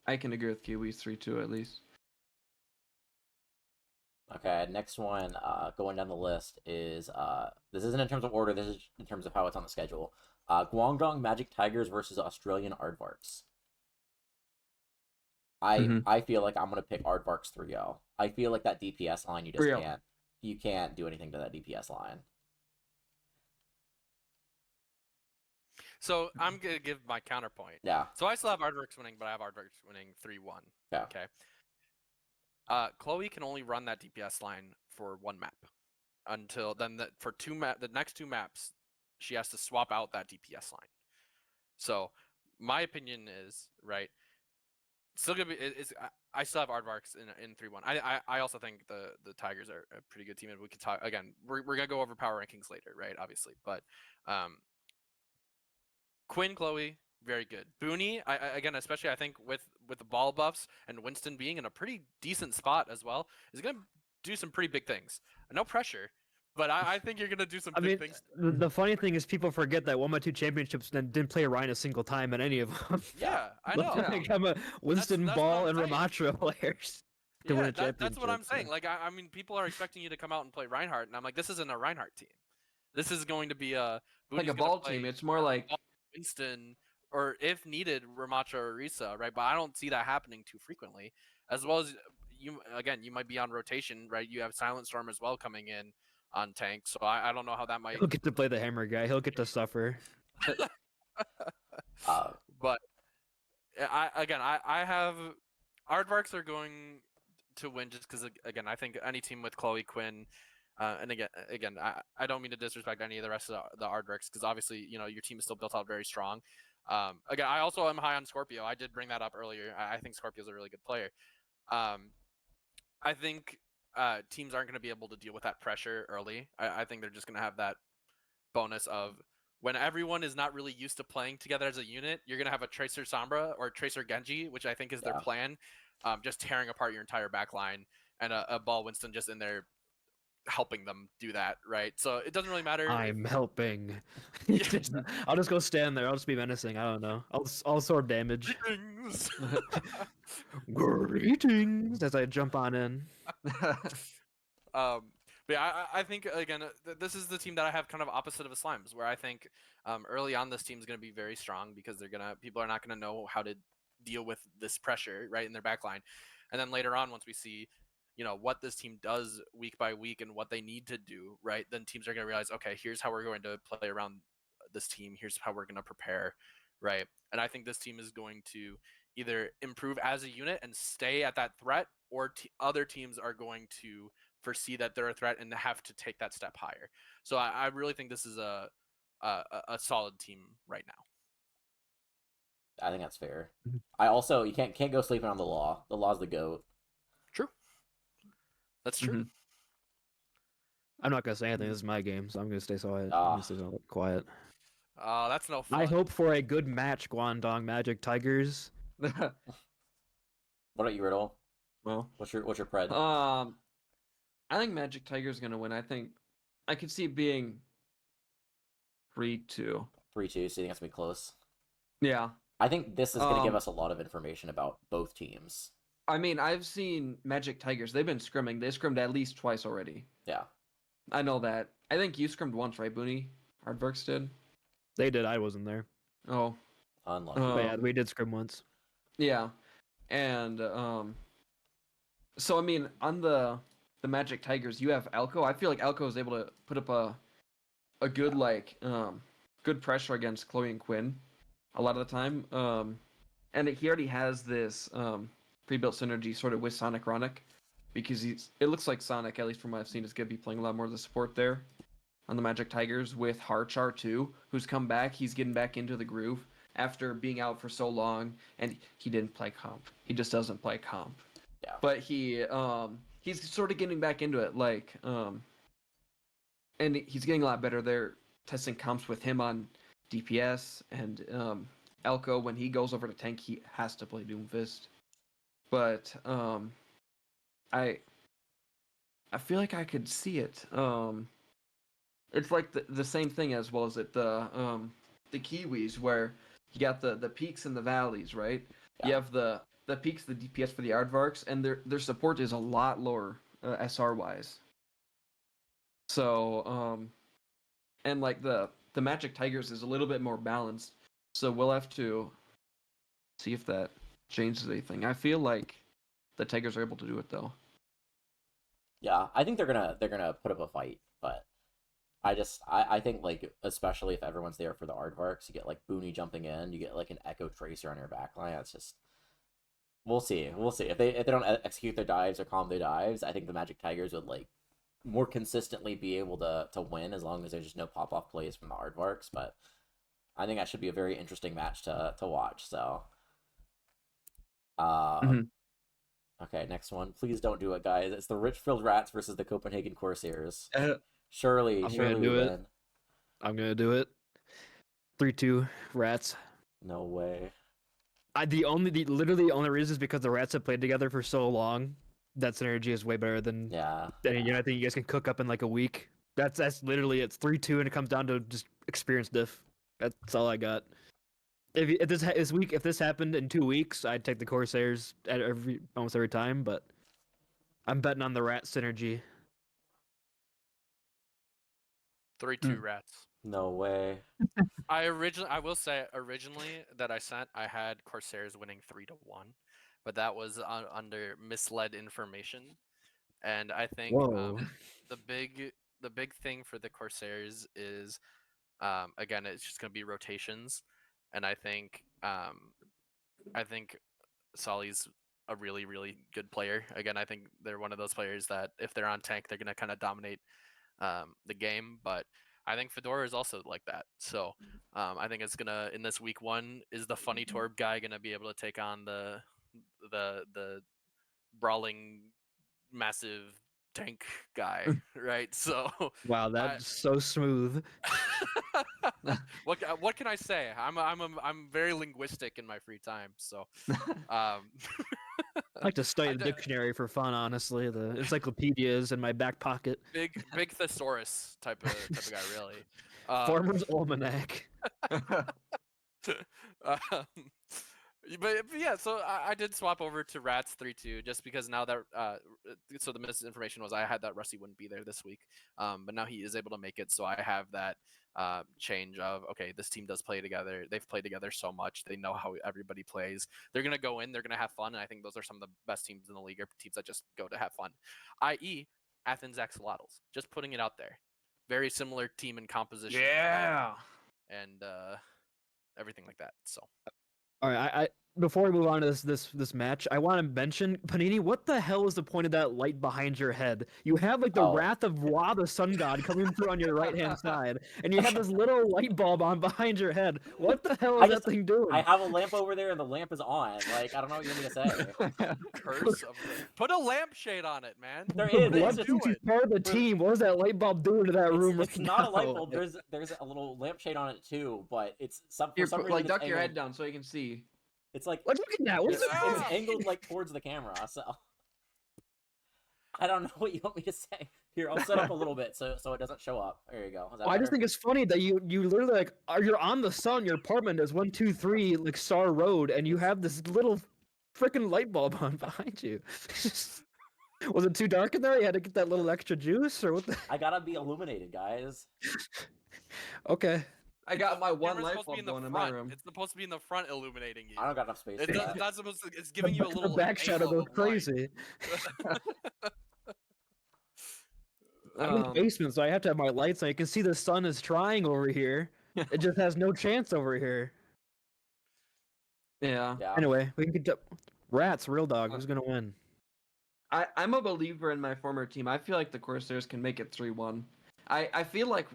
I can agree with Kiwis 3-2 at least. Okay, next one, going down the list is, this isn't in terms of order, this is in terms of how it's on the schedule. Guangdong Magic Tigers versus Australian Aardvarks. I feel like I'm going to pick Aardvarks 3-0. I feel like that DPS line, you can't do anything to that DPS line. So I'm going to give my counterpoint. Yeah. So I still have Aardvarks winning, but I have Aardvarks winning 3-1. Yeah. Okay. Chloe can only run that DPS line for one map until then. The next two maps, she has to swap out that DPS line. So my opinion is right. Still gonna be. I still have Aardvarks in 3-1. I also think the Tigers are a pretty good team, and we could talk again. We're gonna go over power rankings later, right? Obviously, but Quinn, Chloe. Very good. Booney, again, especially I think with the ball buffs and Winston being in a pretty decent spot as well, is going to do some pretty big things. No pressure, but I think you're going to do some big things. The funny thing is people forget that 1x2 championships didn't play Ryan a single time in any of them. Yeah, I know. Like I'm a Winston, Ball, and Ramatra players to win a championship. That's what I'm saying. Like, I mean, people are expecting you to come out and play Reinhardt, and I'm like, this isn't a Reinhardt team. This is going to be like Booney's a gonna ball play team. It's more like Winston, or if needed, Ramacha or Risa, right? But I don't see that happening too frequently. As well as you might be on rotation, right? You have Silent Storm as well coming in on tank, so I don't know how that might. He'll get to play the hammer guy. He'll get to suffer. But I have Aardvarks are going to win just because again I think any team with Chloe Quinn, and again I don't mean to disrespect any of the rest of the Aardvarks because obviously your team is still built out very strong. Again, I also am high on Scorpio. I did bring that up earlier. I think Scorpio's a really good player. I think teams aren't going to be able to deal with that pressure early. I think they're just going to have that bonus of when everyone is not really used to playing together as a unit, you're going to have a Tracer Sombra or Tracer Genji, which I think is their plan, just tearing apart your entire back line, and a Ball Winston just in there helping them do that, right? So it doesn't really matter. I'm helping. I'll just go stand there. I'll just be menacing. I don't know. I'll sword damage. Greetings as I jump on in. But yeah, I think again this is the team that I have kind of opposite of a Slimes, where I think early on this team is going to be very strong because people are not going to know how to deal with this pressure right in their backline, and then later on once we see what this team does week by week and what they need to do, right, then teams are going to realize, okay, here's how we're going to play around this team, here's how we're going to prepare, right? And I think this team is going to either improve as a unit and stay at that threat, or other teams are going to foresee that they're a threat and have to take that step higher. So I really think this is a solid team right now. I think that's fair. I also, you can't go sleeping on the Law. The Law's the GOAT. True. That's true. Mm-hmm. I'm not gonna say anything. This is my game, so I'm gonna stay quiet. That's no fun. I hope for a good match, Guangdong Magic Tigers. What about you, Riddle? Well, what's your pred? I think Magic Tiger's gonna win. I think I could see it being 3-2. 3-2, so you think that's gonna be close? Yeah. I think this is gonna give us a lot of information about both teams. I mean, I've seen Magic Tigers. They've been scrimming. They scrimmed at least twice already. Yeah. I know that. I think you scrimmed once, right, Booney? Aardvarks did? They did. I wasn't there. Oh. Unlucky. But yeah, we did scrim once. Yeah. And, so, I mean, on the Magic Tigers, you have Alco. I feel like Alco is able to put up a good, good pressure against Chloe and Quinn a lot of the time. And he already has this pre-built synergy sort of with Sonic Ronic, because it looks like Sonic, at least from what I've seen, is going to be playing a lot more of the support there on the Magic Tigers with Harchar too, who's come back. He's getting back into the groove after being out for so long, and he didn't play comp. He just doesn't play comp. Yeah. But he's sort of getting back into it, and he's getting a lot better. They're testing comps with him on DPS, and Elko, when he goes over to tank, he has to play Doomfist. But I feel like I could see it. It's like the same thing as well as the Kiwis, where you got the peaks and the valleys, right? Yeah. You have the peaks, the DPS for the Aardvarks, and their support is a lot lower SR wise. So and like the Magic Tigers is a little bit more balanced. So we'll have to see if that changes anything. I feel like the Tigers are able to do it though. Yeah, I think they're gonna put up a fight, but I think, like, especially if everyone's there for the Aardvarks, you get like Booney jumping in, you get like an Echo Tracer on your backline. It's just, we'll see. If they don't execute their dives or calm their dives, I think the Magic Tigers would like more consistently be able to win, as long as there's just no pop off plays from the Aardvarks. But I think that should be a very interesting match to watch. So, okay, next one. Please don't do it, guys. It's the Richfield Rats versus the Copenhagen Corsairs. Surely we win. I'm gonna do it. 3-2 Rats. No way. Literally the only reason is because the Rats have played together for so long. That synergy is way better than I think you guys can cook up in like a week. That's literally it's 3-2, and it comes down to just experience diff. That's all I got. If this happened in 2 weeks, I'd take the Corsairs at almost every time, but I'm betting on the Rat synergy. 3-2 Rats. No way. I will say originally that I sent, I had Corsairs winning 3-1, but that was under misled information. And I think the big thing for the Corsairs is, again, it's just gonna be rotations, and I think Solly's a really, really good player. Again, I think they're one of those players that if they're on tank, they're gonna kind of dominate the game. But I think Fedora is also like that. So I think it's gonna, in this week 1, is the funny Torb guy gonna be able to take on the brawling massive tank guy, right? So wow, that's so smooth. what can I say? I'm very linguistic in my free time, so I like to study the dictionary for fun, honestly. The encyclopedias in my back pocket. Big thesaurus type of guy, really. Farmer's Almanac. But yeah, so I did swap over to Rats 3-2 just because now that so the misinformation was I had that Rusty wouldn't be there this week, but now he is able to make it, so I have that change of, okay, this team does play together. They've played together so much. They know how everybody plays. They're gonna go in. They're gonna have fun, and I think those are some of the best teams in the league, or teams that just go to have fun. I.e., Athens Axolotls. Just putting it out there. Very similar team and composition. Yeah. And everything like that. So. All right, I before we move on to this match, I want to mention, Paninii, what the hell is the point of that light behind your head? You have like the wrath of Ra, the sun god, coming through on your right hand side, and you have this little light bulb on behind your head. What the hell is that thing doing? I have a lamp over there, and the lamp is on. Like, I don't know what you want me to say. Curse of the... Put a lampshade on it, man. There is. He's part of the team. What is that light bulb doing to that room? It's not a light bulb. There's a little lampshade on it too, but it's for some reason, like duck your head down so you can see. It's like, look at that. What's it's angled like towards the camera, so I don't know what you want me to say. Here, I'll set up a little bit so it doesn't show up. There you go. I just think it's funny that you literally like you're on the sun. Your apartment is 123 like Star Road, and you have this little freaking light bulb on behind you. Was it too dark in there? You had to get that little extra juice, or what? I gotta be illuminated, guys. Okay. I got my one light bulb going in my room. It's supposed to be in the front, illuminating you. I don't got enough space. It's not supposed to. It's giving you a little back shadow goes crazy. I'm in the basement, so I have to have my lights on. You can see the sun is trying over here. It just has no chance over here. Yeah. Anyway, we can get Rats, RiddleDog. Who's gonna win? I'm a believer in my former team. I feel like the Corsairs can make it 3-1. I feel like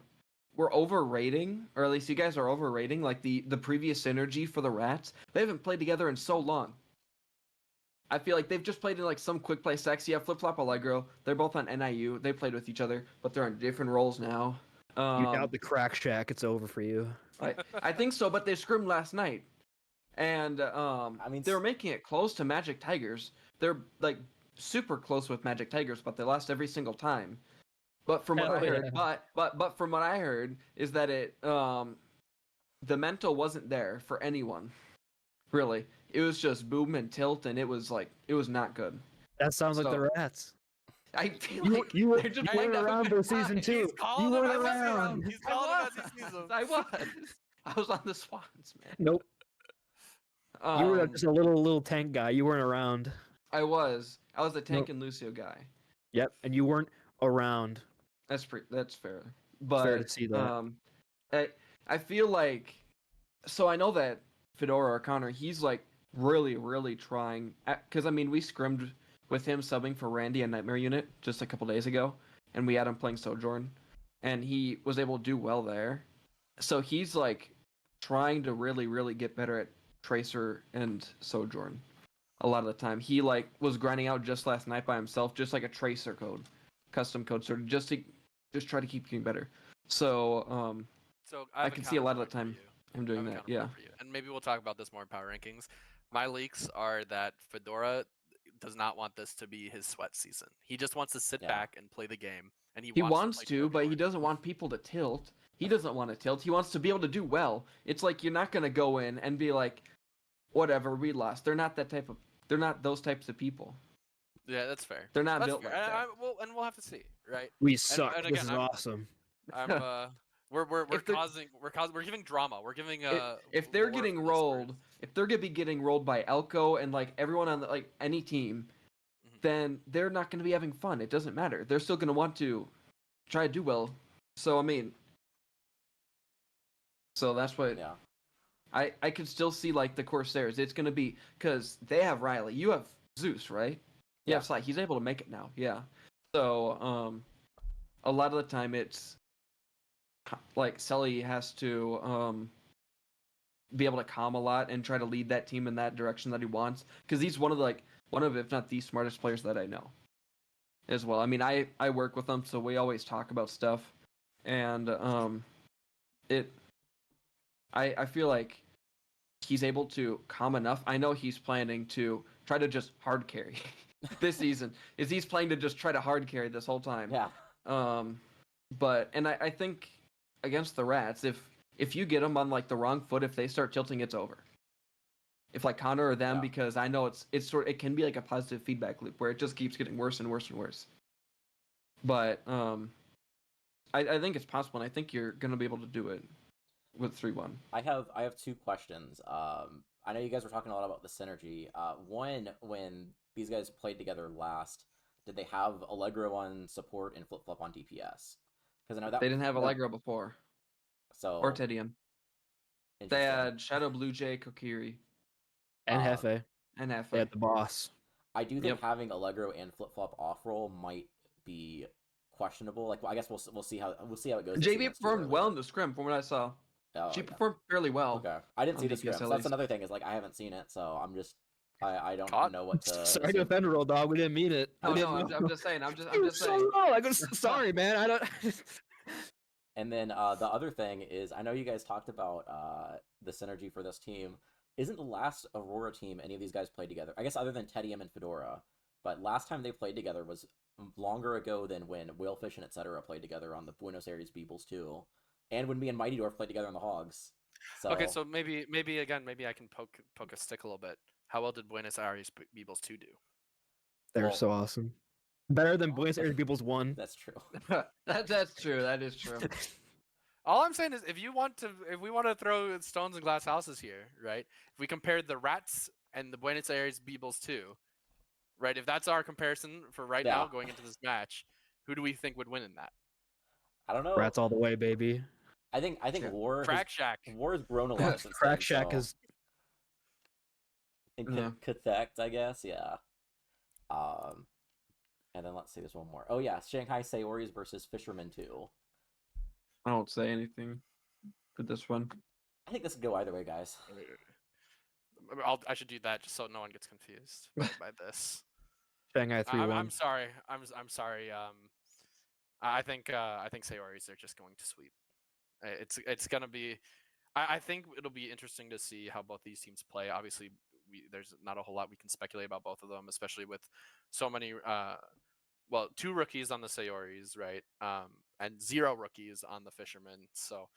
we're overrating, or at least you guys are overrating, like the previous synergy for the Rats. They haven't played together in so long. I feel like they've just played in like some quick play sexy. Yeah, Flip Flop Allegro. They're both on NIU. They played with each other, but they're on different roles now. You doubt the crack shack. It's over for you. I think so, but they scrimmed last night, and I mean they were making it close to Magic Tigers. They're like super close with Magic Tigers, but they lost every single time. But from what I heard, but from what I heard is that the mental wasn't there for anyone, really. It was just boom and tilt, and it was not good. That sounds like the Rats. I feel like you weren't around for season 2. You weren't around. He's calling them as he sees them. I was on the Swans, man. Nope. You were just a little tank guy. You weren't around. I was the tank and Lucio guy. Yep, and you weren't around. That's fair. But fair to see that. I feel like, so I know that Fedora or Connor, he's like really, really trying, because I mean we scrimmed with him subbing for Randy and Nightmare Unit just a couple days ago, and we had him playing Sojourn, and he was able to do well there. So he's like trying to really, really get better at Tracer and Sojourn. A lot of the time, he like was grinding out just last night by himself, just like a Tracer code, custom code, sort of just try to keep getting better. So I can see a lot of the time him doing that. Yeah. And maybe we'll talk about this more in Power Rankings. My leaks are that Fedora does not want this to be his sweat season. He just wants to sit back and play the game, and he wants to, but he doesn't want people to tilt. He doesn't want to tilt. He wants to be able to do well. It's like you're not gonna go in and be like, whatever, we lost. They're not those types of people. Yeah, that's fair. They're not built like that. We'll have to see, right? We suck. This is awesome. We're giving drama. We're giving if they're getting rolled, if they're gonna be getting rolled by Elko and like everyone on like any team, then they're not gonna be having fun. It doesn't matter. They're still gonna want to try to do well. So I mean, so that's what. Yeah. I could still see like the Corsairs. It's gonna be because they have Riley. You have Zeus, right? You have Sly. He's able to make it now. Yeah. So a lot of the time it's like Sully has to be able to calm a lot and try to lead that team in that direction that he wants, because he's one of if not the smartest players that I know as well. I mean, I work with him, so we always talk about stuff, and I feel like he's able to calm enough. I know he's planning to try to just hard carry this season. He's planning to just try to hard carry this whole time. Yeah. But I think against the Rats, if you get them on like the wrong foot, if they start tilting, it's over. If like Connor or them, because I know it can be like a positive feedback loop where it just keeps getting worse and worse and worse. But I think it's possible, and I think you're gonna be able to do it with 3-1. I have two questions. I know you guys were talking a lot about the synergy. One, when these guys played together last, did they have Allegro on support and Flip Flop on DPS? Because I know that they didn't have Allegro before. So or Tedium. They had Shadow Blue Jay, Kokiri, and Hefe. And Hefe. They had the boss. I do think having Allegro and Flip Flop off roll might be questionable. Like, I guess we'll see how it goes. JB performed well in the scrim from what I saw. She performed fairly well. Okay, I didn't see the scrim. So that's another thing, is like I haven't seen it, so I'm just I don't know what to. Sorry to offend RiddleDog. We didn't mean it. Oh no, I'm just saying. I'm just saying. So low. I go, sorry, man. I don't. And then the other thing is, I know you guys talked about the synergy for this team. Isn't the last Aurora team any of these guys played together? I guess other than Tedium and Fedora, but last time they played together was longer ago than when Whalefish and etc. played together on the Buenos Aires Beebles too, and when me and Mighty Dwarf played together on the Hogs. So... Okay, so maybe I can poke a stick a little bit. How well did Buenos Aires Beebles 2 do? They're so awesome. Better than Buenos Aires Beebles 1. That's true. That's true. That is true. All I'm saying is, if we want to throw stones in glass houses here, right? If we compared the Rats and the Buenos Aires Beebles 2, right? If that's our comparison for now going into this match, who do we think would win in that? I don't know. Rats all the way, baby. I think War Shack. War has grown a lot since Crack then, Shack so... is Cathect, I guess, yeah. And then let's see, there's one more. Oh yeah, Shanghai Saoris versus Fisherman 2. I won't say anything for this one. I think this could go either way, guys. I should do that just so no one gets confused by this. Shanghai 3-1. I'm sorry. I'm sorry. I think Saoris are just going to sweep. It's gonna be. I think it'll be interesting to see how both these teams play. Obviously, there's not a whole lot we can speculate about both of them, especially with so many. 2 rookies on the Saoris, right? And 0 rookies on the Fishermen. So,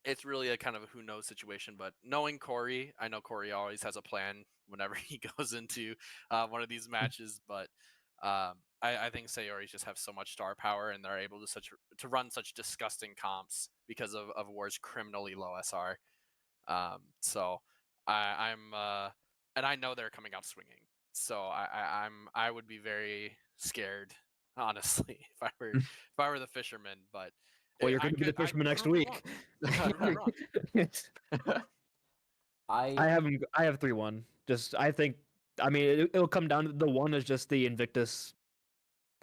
it's really a kind of a who knows situation. But knowing Corey, I know Corey always has a plan whenever he goes into one of these matches. But I think Saoris just have so much star power, and they're able to run such disgusting comps because of War's criminally low SR. So I'm and I know they're coming out swinging. So I would be very scared, honestly, if I were the Fisherman. But well, you're going to be the Fisherman next week. I have 3-1. I mean, it'll come down to the one is just the Invictus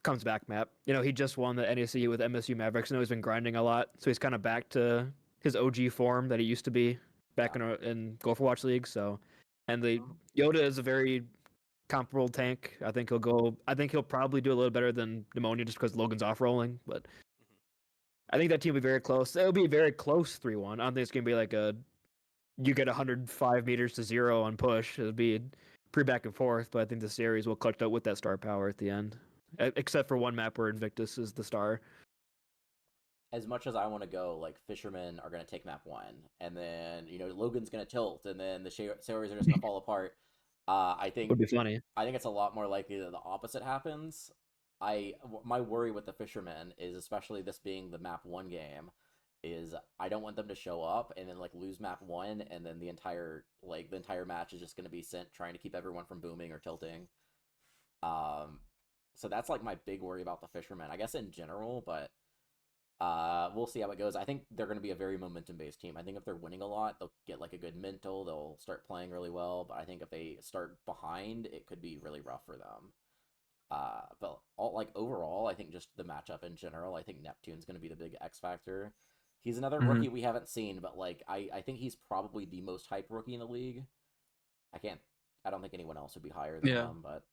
comes back map. You know, he just won the NACU with MSU Mavericks. I know he's been grinding a lot, so he's kind of back to his OG form that he used to be back in Go for Watch League. So, and the Yoda is a very comparable tank. I think he'll probably do a little better than Pneumonia just because Logan's off rolling. But I think that team will be very close. It'll be a very close 3-1. I don't think it's gonna be like you get 105 meters to 0 on push. It'll be pretty back and forth. But I think the series will clutch out with that star power at the end. Except for one map where Invictus is the star. As much as I want to go, like, Fishermen are going to take map 1, and then, Logan's going to tilt, and then the Saoris are just going to fall apart. I think would be funny. I think it's a lot more likely that the opposite happens. my worry with the Fishermen is, especially this being the map 1 game, is I don't want them to show up and then like lose map 1 and then the entire match is just going to be sent trying to keep everyone from booming or tilting. So that's like my big worry about the Fishermen, I guess in general, but we'll see how it goes. I think they're going to be a very momentum-based team. I think if they're winning a lot, they'll get like a good mental, they'll start playing really well, but I think if they start behind, it could be really rough for them. But overall, I think just the matchup in general, I think Neptune's going to be the big X factor. He's another rookie we haven't seen, but like I think he's probably the most hyped rookie in the league. I don't think anyone else would be higher than him, but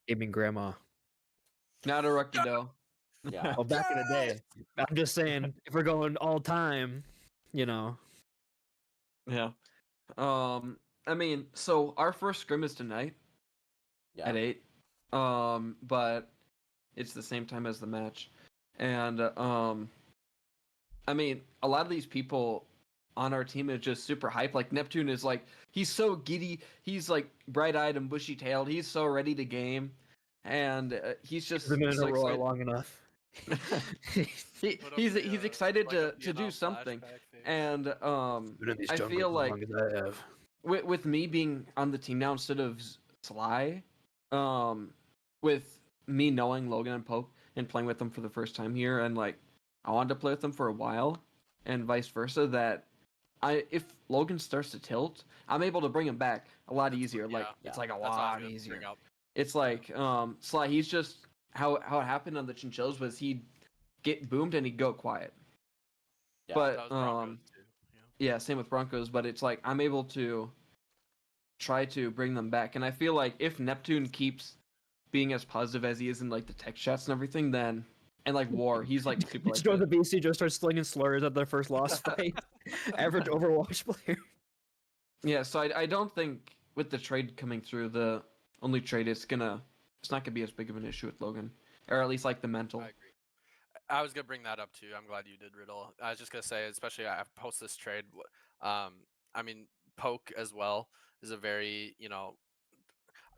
gaming grandma. Not a rookie though. Yeah. Well, back in the day, I'm just saying, if we're going all time, Yeah. I mean, so our first scrim is tonight at 8. But it's the same time as the match, and I mean, a lot of these people on our team is just super hyped. Like Neptune is like, he's so giddy, he's like bright-eyed and bushy-tailed, he's so ready to game, and he's just been in so a roar long enough. he's excited to do something, and I feel like with me being on the team now instead of Sly, with me knowing Logan and Poke and playing with them for the first time here, and like I wanted to play with them for a while, and vice versa, that if Logan starts to tilt, I'm able to bring him back a lot easier. It's like a lot easier. It's like Sly, he's just how it happened on the Chinchillas was he'd get boomed and he'd go quiet. Yeah, but yeah, same with Broncos. But it's like I'm able to try to bring them back, and I feel like if Neptune keeps being as positive as he is in like the tech chats and everything, then and like War, he's like super. Just join the BC, just start slinging slurs at their first lost fight. Average Overwatch player. Yeah, so I don't think with the trade coming through, the only trade it's not gonna be as big of an issue with Logan, or at least like the mental. I agree. I was gonna bring that up too. I'm glad you did, Riddle. I was just gonna say, especially post this trade, I mean, Poke as well is a very,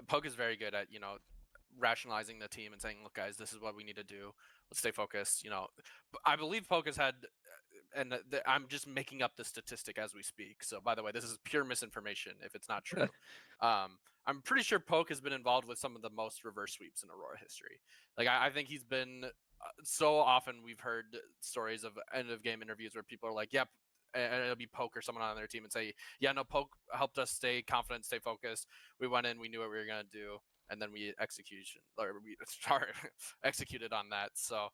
Poke is very good at, rationalizing the team and saying, look guys, this is what we need to do. Let's stay focused. I believe Poke has had, and I'm just making up the statistic as we speak. So by the way, this is pure misinformation if it's not true. I'm pretty sure Poke has been involved with some of the most reverse sweeps in Aurora history. Like I think he's been so often we've heard stories of end of game interviews where people are like, yep, and it'll be Poke or someone on their team and say, yeah, no, Poke helped us stay confident, stay focused. We went in, we knew what we were gonna do, and then we executed on that. So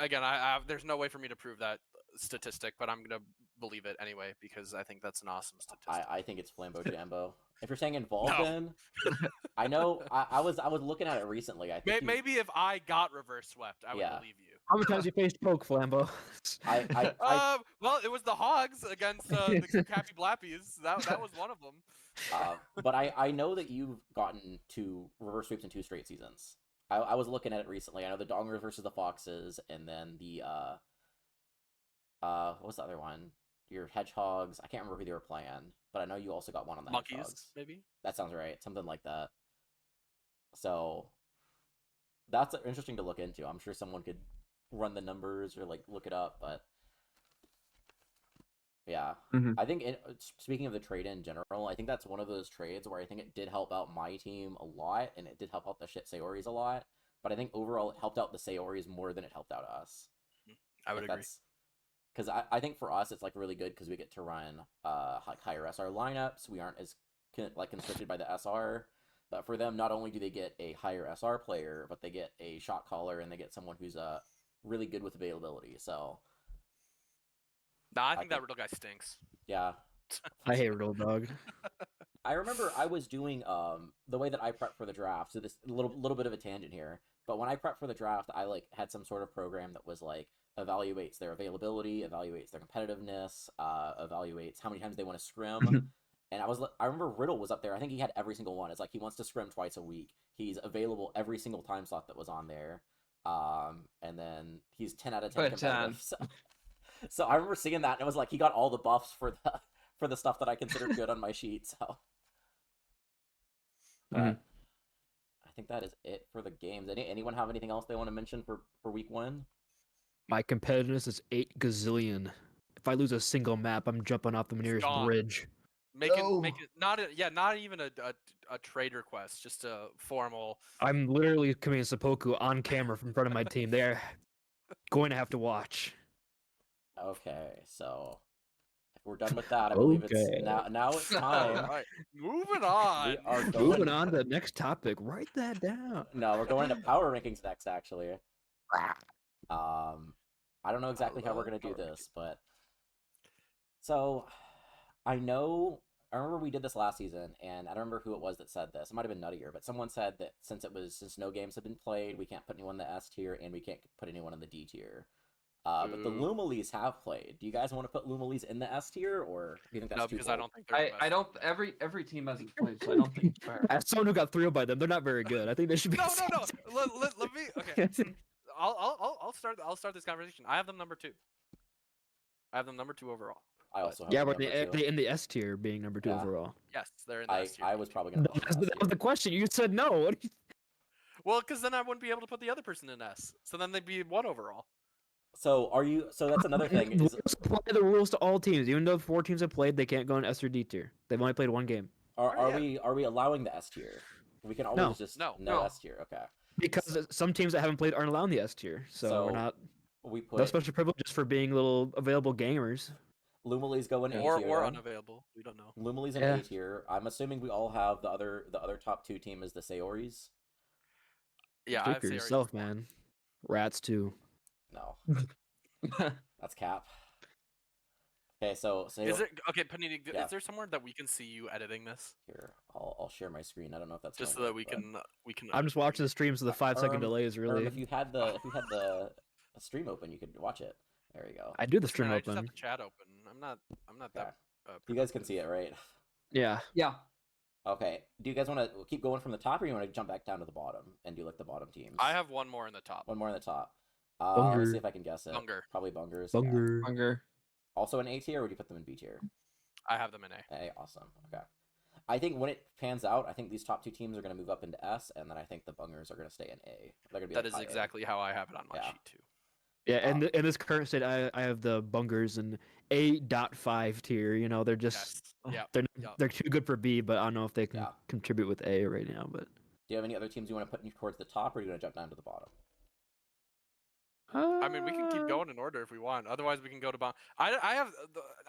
again, there's no way for me to prove that statistic, but I'm gonna believe it anyway because I think that's an awesome statistic. I think it's FlamboJambo. If you're saying involved, then I know I was looking at it recently. I think maybe if I got reverse swept, I would believe you. How many times you faced Poke, Flambo? Well, it was the Hogs against the Cappy Blappies. That was one of them. But I know that you've gotten 2 reverse sweeps in 2 straight seasons. I was looking at it recently. I know the Dongers versus the Foxes, and then the what was the other one? Your Hedgehogs. I can't remember who they were playing, but I know you also got one on the Monkeys, Hedgehogs. maybe? That sounds right. Something like that. So that's interesting to look into. I'm sure someone could run the numbers or like look it up, but yeah. I think speaking of the trade in general, I think that's one of those trades where I think it did help out my team a lot, and it did help out the shit Saoris a lot, but I think overall it helped out the Saoris more than it helped out us. I would agree. Because I think for us it's like really good because we get to run like higher SR lineups. We aren't as constricted by the SR. But for them, not only do they get a higher SR player, but they get a shot caller and they get someone who's really good with availability. So nah, I think that Riddle guy stinks. Yeah. I hate RiddleDog. I remember I was doing the way that I prepped for the draft. So this little bit of a tangent here, but when I prepped for the draft, I like had some sort of program that was like evaluates their availability, evaluates their competitiveness, evaluates how many times they want to scrim. And I remember Riddle was up there. I think he had every single one. It's like he wants to scrim twice a week. He's available every single time slot that was on there. And then he's 10 out of 10 competitive. So I remember seeing that, and it was like he got all the buffs for the stuff that I considered good on my sheet. So I think that is it for the games. Anyone have anything else they want to mention for week 1? My competitiveness is 8 gazillion. If I lose a single map, I'm jumping off the nearest bridge. Make it not even a trade request, just a formal. I'm literally committing seppuku on camera from front of my team. They're going to have to watch. Okay, so if we're done with that, I believe it's now it's time. All right, moving on. We are moving on to the next topic. Write that down. No, we're going to power rankings next, actually. I don't know exactly how we're gonna do this, but so I remember we did this last season, and I don't remember who it was that said this. It might have been Nuttier, but someone said that since no games have been played, we can't put anyone in the S tier, and we can't put anyone in the D tier. But the Lumalees have played. Do you guys want to put Lumalees in the S tier, or do you think that's too because cold? I don't think they're I don't. Every team hasn't played, so I don't think it's fair. As someone who got 3-0 by them, they're not very good. I think they should be. No. Let me. Okay. I'll start this conversation. I have them number 2. I have them number 2 overall. I also have Yeah, them but number 2. they in the S tier, being number 2 overall. Yes, they're in the S tier. I was probably gonna. That was the question. You said no. What do you... Well, because then I wouldn't be able to put the other person in S. So then they'd be 1 overall. So are you? So that's another thing. Is, apply the rules to all teams. Even though 4 teams have played, they can't go in S or D tier. They've only played 1 game. are we allowing the S tier? We can always just No. S tier. Okay. Because some teams that haven't played aren't allowed in the S tier, so we're not. We put No special privileges for being little available gamers. Lumalees go in A tier. Or unavailable. We don't know. Lumalees in A tier. I'm assuming we all have the other top 2 team is the Saoris. Yeah, Speak I for have yourself, man. Rats too. No, that's cap. Okay, so is it okay, Paninii? Yeah. Is there somewhere that we can see you editing this? Here, I'll share my screen. I don't know if that's Just so going that to we can. I'm just watching the stream, so the 5-second delay is really. If you had the stream open, you could watch it. There you go. I do the stream I open. just have the chat open. I'm not that. You guys can see it, right? Yeah. Yeah. Okay. Do you guys want to keep going from the top, or you want to jump back down to the bottom and do like the bottom teams? I have one more in the top. One more in the top. Bunger. Let's see if I can guess it. Bunger. Probably Bungers. Bunger. Bunger. Also in A tier, or would you put them in B tier? I have them in A. A, awesome. Okay. I think when it pans out, I think these top 2 teams are going to move up into S, and then I think the Bungers are going to stay in A. They're going to be That like is high exactly how I have it on my sheet too. Yeah, and in this current state, I have the Bungers in A.5 tier. You know, they're just they're too good for B, but I don't know if they can contribute with A right now. But do you have any other teams you want to put towards the top, or are you going to jump down to the bottom? I mean, we can keep going in order if we want. Otherwise, we can go to bottom. I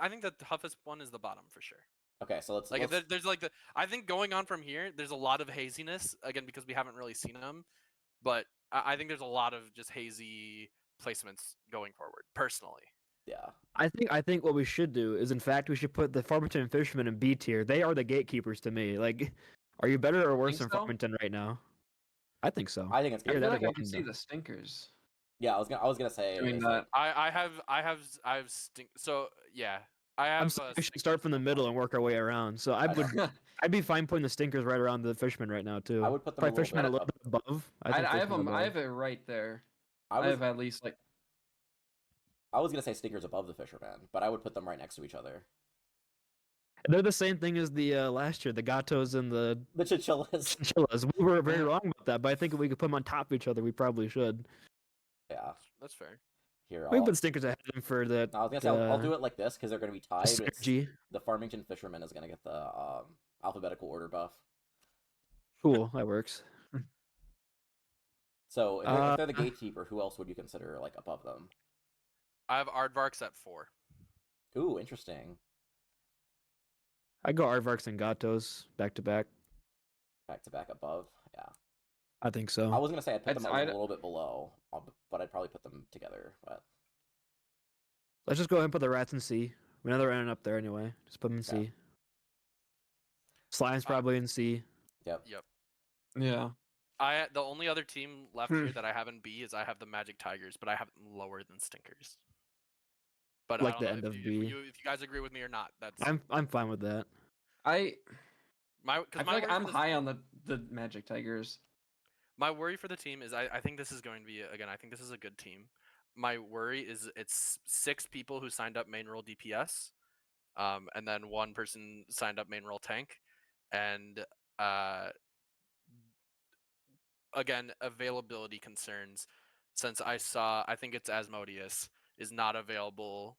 think the toughest one is the bottom for sure. Okay, so let's there's like I think going on from here, there's a lot of haziness again because we haven't really seen them, but I think there's a lot of just hazy placements going forward. Personally, yeah. I think what we should do is, in fact, we should put the Farmington Fishermen in B tier. They are the gatekeepers to me. Like, are you better or worse than Farmington right now? I think so. I think it's I good. feel like I can see the Stinkers. Yeah, I was gonna say. Doing that. I have so yeah. I'm saying we should start from the middle and work our way around. So I'd be fine putting the Stinkers right around the Fishermen right now too. I would put them probably Fishermen a little bit above. I have them. I have it right there. I have at least like. I was gonna say Stinkers above the Fishermen, but I would put them right next to each other. They're the same thing as the last year, the Gatos and the Chinchillas. Chinchillas. We were very wrong about that, but I think if we could put them on top of each other, we probably should. Yeah, that's fair. Here, we put Stinkers ahead of them for the. I was gonna say I'll do it like this because they're gonna be tied. The Farmington Fisherman is gonna get the alphabetical order buff. Cool, that works. So if they're the gatekeeper, who else would you consider like above them? I have Aardvarks at 4. Ooh, interesting. I go Aardvarks and Gatos back to back. Back to back above, yeah. I think so. I was gonna say I'd put them a little bit below, but I'd probably put them together. But let's just go ahead and put the Rats in C. We know they're ending up there anyway. Just put them in C. Slime's probably in C. Yep. Yeah. The only other team left here that I have in B is I have the Magic Tigers, but I have them lower than Stinkers. But like I the don't end know of if B. If you guys agree with me or not, that's. I'm fine with that. I feel like I'm high on the Magic Tigers. My worry for the team is I think this is going to be again. I think this is a good team. My worry is it's 6 people who signed up main role DPS, and then 1 person signed up main role tank, and again, availability concerns. Since I think it's Asmodeus is not available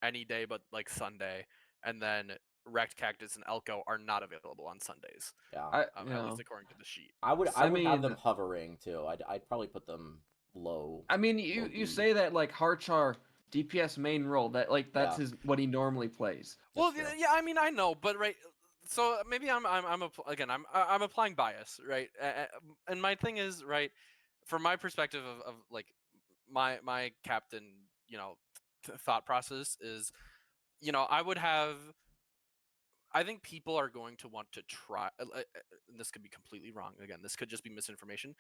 any day but like Sunday, and then Wrecked Cactus and Elko are not available on Sundays. Yeah, at least according to the sheet. I would have them hovering too. I'd probably put them low. I mean, you say that like Harchar DPS main role that's what he normally plays. Well, yeah, I mean I know, but right. So maybe I'm applying bias, right? And my thing is right, from my perspective of like my captain, thought process is, I think people are going to want to try. This could be completely wrong. Again, this could just be misinformation.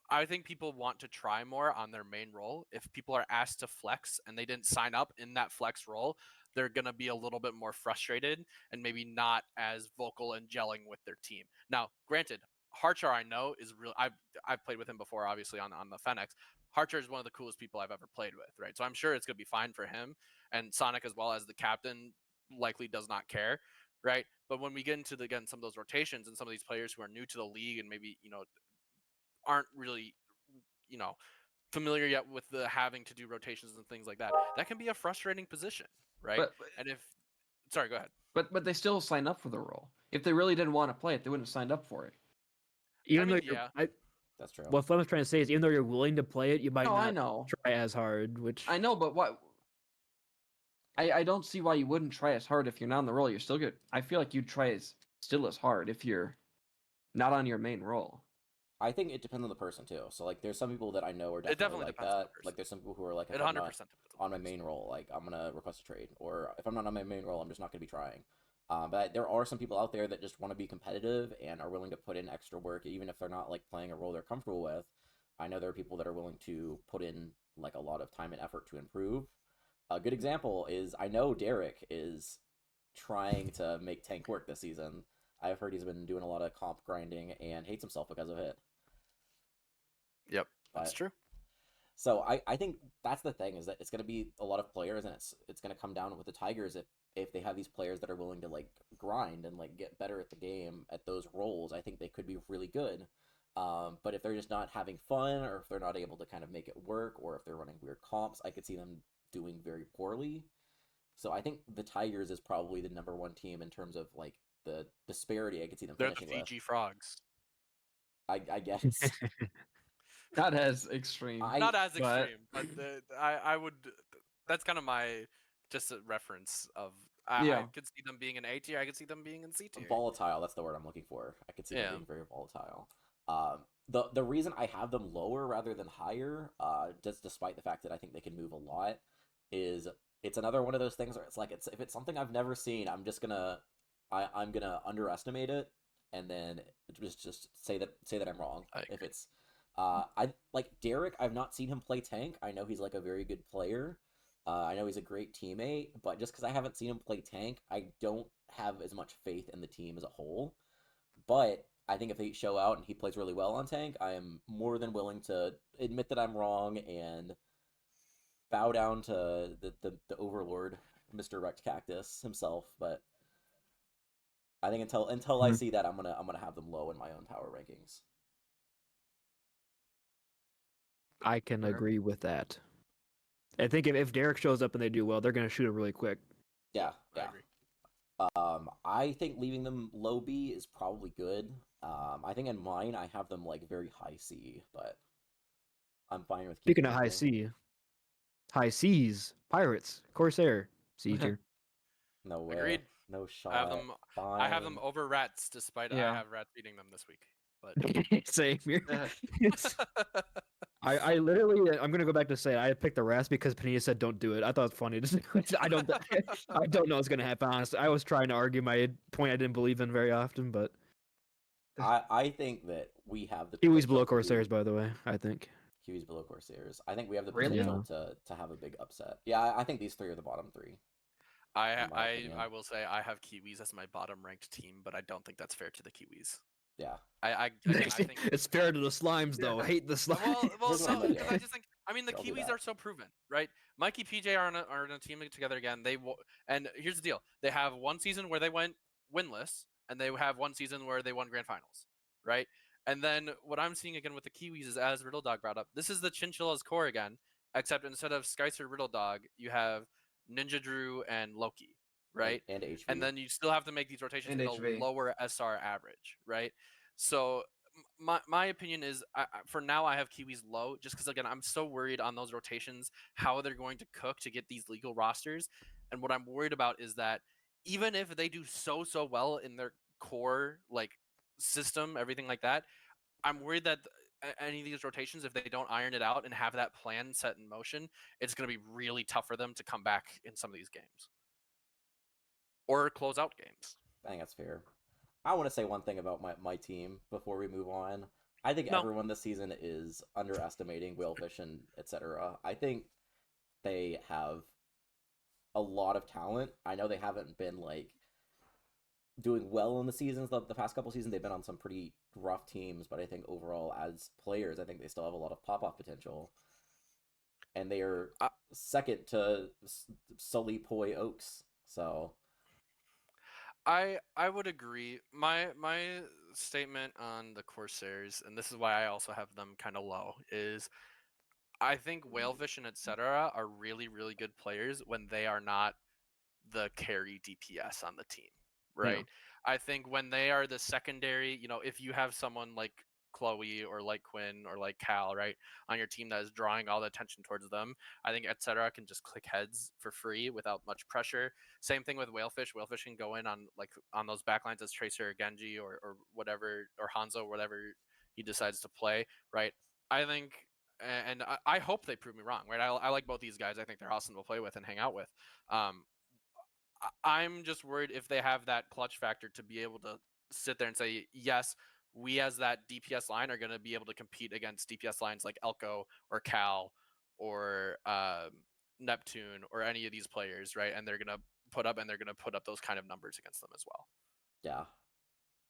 I think people want to try more on their main role. If people are asked to flex and they didn't sign up in that flex role, they're going to be a little bit more frustrated and maybe not as vocal and gelling with their team. Now, granted, Harchar I know is real. I've played with him before, obviously on the Fenix. Harchar is one of the coolest people I've ever played with, right? So I'm sure it's going to be fine for him. And Sonic, as well as the captain, likely does not care, right? But when we get into some of those rotations and some of these players who are new to the league and maybe aren't really familiar yet with the having to do rotations and things like that, that can be a frustrating position, right? And sorry, go ahead. But they still sign up for the role. If they really didn't want to play it, they wouldn't have signed up for it. That's true. What Flem was trying to say is, even though you're willing to play it, you might not try as hard. Which I know, but what? I don't see why you wouldn't try as hard if you're not on the role. You're still good. I feel like you'd try still as hard if you're not on your main role. I think it depends on the person too. So like, there's some people that I know are definitely like that. Like, there's some people who are like, if I'm not on my main role, like I'm gonna request a trade, or if I'm not on my main role, I'm just not gonna be trying. But there are some people out there that just want to be competitive and are willing to put in extra work, even if they're not like playing a role they're comfortable with. I know there are people that are willing to put in like a lot of time and effort to improve. A good example is, I know Derek is trying to make tank work this season. I've heard he's been doing a lot of comp grinding and hates himself because of it. Yep, that's true. So I think that's the thing, is that it's going to be a lot of players, and it's going to come down with the Tigers if they have these players that are willing to like grind and like get better at the game at those roles. I think they could be really good. But if they're just not having fun, or if they're not able to kind of make it work, or if they're running weird comps, I could see them doing very poorly. So I think the Tigers is probably the number one team in terms of like the disparity I could see them finishing with. They're the Fiji Frogs. I guess. Not as extreme. Not as extreme, but I would. That's kind of my just a reference of. I could see them being in A tier. I could see them being in C tier. Volatile. That's the word I'm looking for. I could see them being very volatile. The reason I have them lower rather than higher, just despite the fact that I think they can move a lot, is it's another one of those things where it's like, if it's something I've never seen, I'm just gonna I'm gonna underestimate it, and then just say that I'm wrong. If it's I like Derek, I've not seen him play tank. I know he's like a very good player. I know he's a great teammate, but just because I haven't seen him play tank, I don't have as much faith in the team as a whole. But I think if they show out and he plays really well on tank, I am more than willing to admit that I'm wrong and bow down to the overlord, Mr. Wrecked Cactus himself. But I think until I see that, I'm gonna have them low in my own power rankings. I can agree with that. I think if Derek shows up and they do well, they're going to shoot it really quick. Yeah. I agree. I think leaving them low B is probably good. I think in mine I have them like very high C, but I'm fine with. Speaking of high C, high C's, Pirates, Corsair, C tier. No way. Agreed. No shot. I have them over Rats, despite I have Rats beating them this week. But same here. I literally, I'm gonna go back to say I picked the Rats because Paninii said don't do it. I thought it was funny. I don't know what's gonna happen. Honestly, I was trying to argue my point I didn't believe in very often, but I think that we have the Kiwis below Corsairs, by the way. I think Kiwis below Corsairs. I think we have the potential to have a big upset. Yeah, I think these three are the bottom three. I will say I have Kiwis as my bottom ranked team, but I don't think that's fair to the Kiwis. Yeah. I think it's fair to the Slimes though. I hate the Slimes. Well, I just think the Kiwis are so proven, right? Mikey PJ are on a team together again. And here's the deal: they have one season where they went winless, and they have one season where they won grand finals, right? And then what I'm seeing again with the Kiwis is, as RiddleDog brought up, this is the Chinchilla's core again, except instead of Skycer RiddleDog, you have Ninja Drew and Loki, right? And HV. And then you still have to make these rotations And in HV. a lower SR average, right? So my opinion is, for now, I have Kiwis low, just because, again, I'm so worried on those rotations, how they're going to cook to get these legal rosters. And what I'm worried about is that even if they do so well in their core, like, system, everything like that, I'm worried that any of these rotations, if they don't iron it out and have that plan set in motion, it's going to be really tough for them to come back in some of these games or close out games. I think that's fair. I want to say one thing about my team before we move on. I think everyone this season is underestimating Whalefish and etc. I think they have a lot of talent. I know they haven't been like doing well in the seasons. The past couple seasons, they've been on some pretty rough teams, but I think overall as players, I think they still have a lot of pop-off potential. And they are second to Sully Poi Oaks. So I would agree. My statement on the Corsairs, and this is why I also have them kind of low, is I think Whalefish and etc. are really, really good players when they are not the carry DPS on the team, right? Yeah. I think when they are the secondary, if you have someone like Chloe or like Quinn or like Cal, right, on your team that is drawing all the attention towards them, I think etc. can just click heads for free without much pressure. Same thing with Whalefish. Whalefish can go in on those backlines as Tracer or Genji or whatever, or Hanzo, whatever he decides to play, right? I think, and I hope they prove me wrong, right? I like both these guys. I think they're awesome to play with and hang out with. I'm just worried if they have that clutch factor to be able to sit there and say, yes, we as that DPS line are going to be able to compete against DPS lines like Elko or Cal or Neptune or any of these players, right? And they're going to put up those kind of numbers against them as well. Yeah,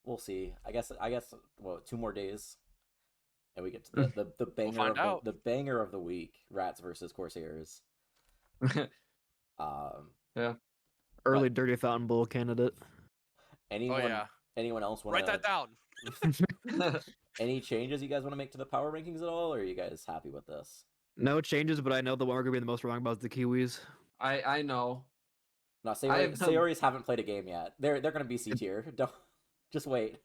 we'll see. I guess. Well, 2 more days, and we get to the banger the banger of the week: Rats versus Corsairs. Yeah. Early Dirty Fountain Bowl candidate. Anyone else want to write that down? Any changes you guys want to make to the power rankings at all, or are you guys happy with this? No changes, but I know the one we're gonna be the most wrong about is the Kiwis. I know. No, Sayoris haven't played a game yet. They're gonna be C tier. Don't just wait.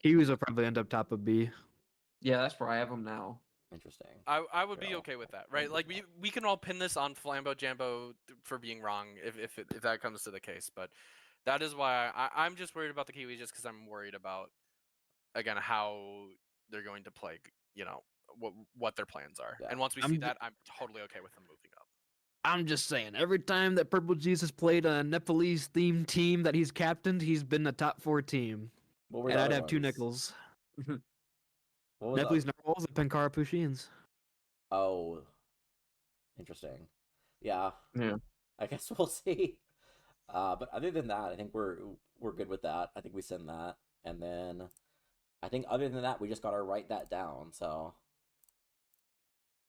Kiwis will probably end up top of B. Yeah, that's where I have them now. Interesting. I would be okay with that, right? Like we can all pin this on FlamboJambo for being wrong if that comes to the case, but that is why I'm just worried about the Kiwis, just because I'm worried about, again, how they're going to play, what their plans are. Yeah. And once we see that, I'm totally okay with them moving up. I'm just saying, every time that Purple Jesus played a Nepalese themed team that he's captained, he's been a top 4 team. And I'd have 2 nickels. Nepalese Narwhals and Pankara Pushins. Oh, interesting. Yeah. I guess we'll see. But other than that, I think we're good with that. I think we send that, and then I think other than that, we just gotta write that down. So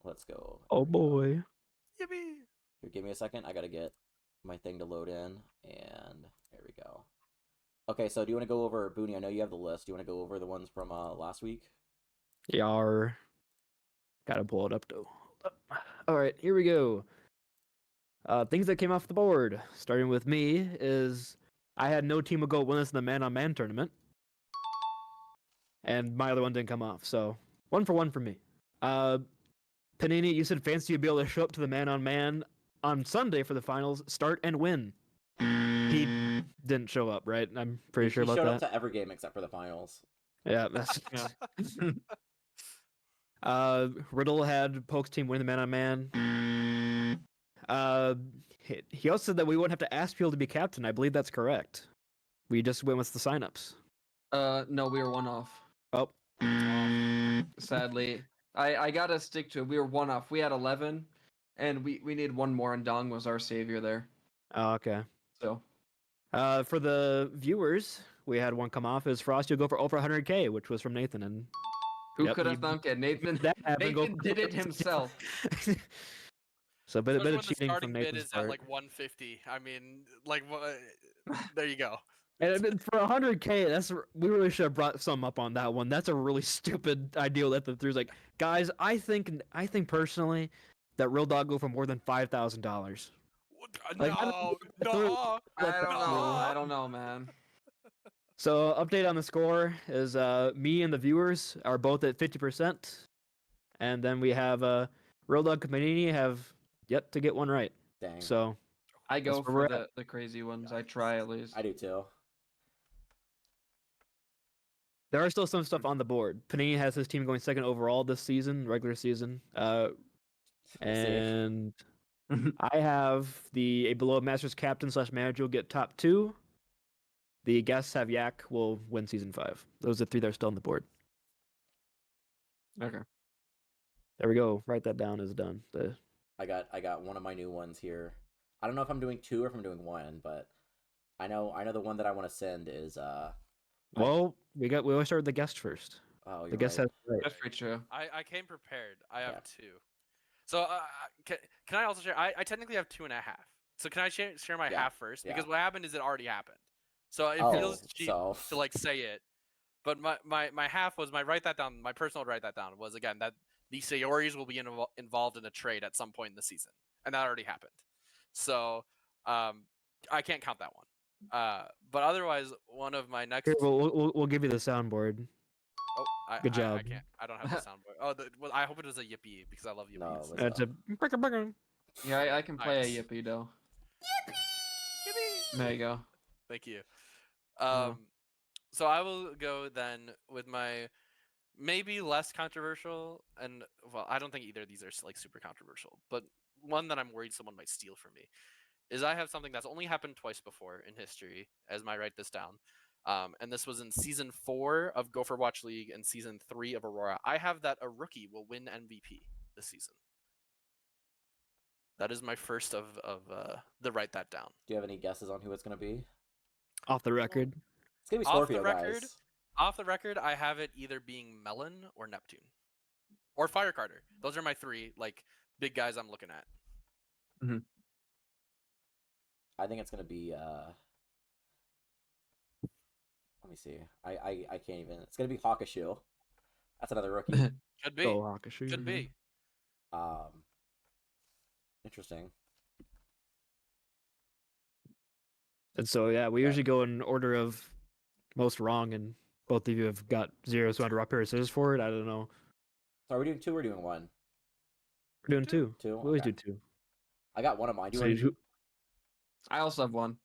let's go. Oh boy. Yippee! Here, give me a second. I gotta get my thing to load in, and there we go. Okay, so do you want to go over, Booney? I know you have the list. Do you want to go over the ones from last week? Yar. Gotta pull it up though. All right, here we go. Things that came off the board, starting with me, is I had no team of GOON1Es in the man-on-man tournament. And my other one didn't come off, so 1 for 1 for me. Paninii, you said fancy you'd be able to show up to the man-on-man on Sunday for the finals, start and win. He didn't show up, right? I'm pretty sure about that. He showed up to every game except for the finals. Yeah, that's... Riddle had Poke's team win the man-on-man. He also said that we wouldn't have to ask people to be captain. I believe that's correct. We just went with the signups. No, we were 1 off. Oh. Sadly. I gotta stick to it. We were 1 off. We had 11, and we needed 1 more, and Dong was our savior there. Oh, okay. So. For the viewers, we had 1 come off. Is Frosty will go for over 100K, which was from Nathan. And who could have thunk it? Nathan did it himself. So a bit of cheating the starting from Nathan's bid is part. at like 150. I mean, like, there you go. And for 100K, we really should have brought some up on that one. That's a really stupid idea that the through. Like, guys, I think personally that RiddleDog go for more than $5,000. Like, No. I don't know, man. So, update on the score is me and the viewers are both at 50%, and then we have RiddleDog and Paninii have yet to get one right. Dang. So, I go for the crazy ones. I try at least. I do too. there are still some stuff on the board. Paninii has his team going second overall this season, regular season. And I have a below Masters captain / manager will get top 2. The guests have Yak will win season 5. Those are the 3 that are still on the board. Okay. There we go. Write that down. Is done. I got one of my new ones here. I don't know if I'm doing 2 or if I'm doing 1, but I know the one that I want to send is Well, we always start with the guest first. Oh, the guest has right. That's pretty true. I came prepared. I have 2. So can I also share? I technically have 2.5. So can I share my half first? Because what happened is it already happened. So it feels cheap to like say it. But my half was my write that down. My personal write that down was again that the Sayoris will be involved in a trade at some point in the season, and that already happened. So I can't count that one. But otherwise, one of my next. Here, we'll give you the soundboard. Oh, good job. I can't. I don't have the soundboard. Oh, well, I hope it was a yippee because I love yippies. No, It's a. Yeah, I can play a yippee though. Yippee! There you go. Thank you. So I will go then with my maybe less controversial, and well, I don't think either of these are like super controversial, but one that I'm worried someone might steal from me is I have something that's only happened twice before in history, as I write this down. And this was in season 4 of Gopher Watch League and season 3 of Aurora. I have that a rookie will win MVP this season. That is my first of the write that down. Do you have any guesses on who it's gonna be? Off the record. It's gonna be Scorpio, guys. Off the record, I have it either being Melon or Neptune, or Fire Carter. Those are my 3 like big guys I'm looking at. Mm-hmm. I think it's gonna be. Let me see. I can't even. It's gonna be Hakushu. That's another rookie. Could be. Oh, Hakushu. Could be. Interesting. And so we usually go in order of most wrong, and both of you have got 0, so I had to rock paper scissors for it. I don't know. So are we doing 2 or are we doing 1? We're doing 2. 2. We always do 2. I got one of mine. I also have one.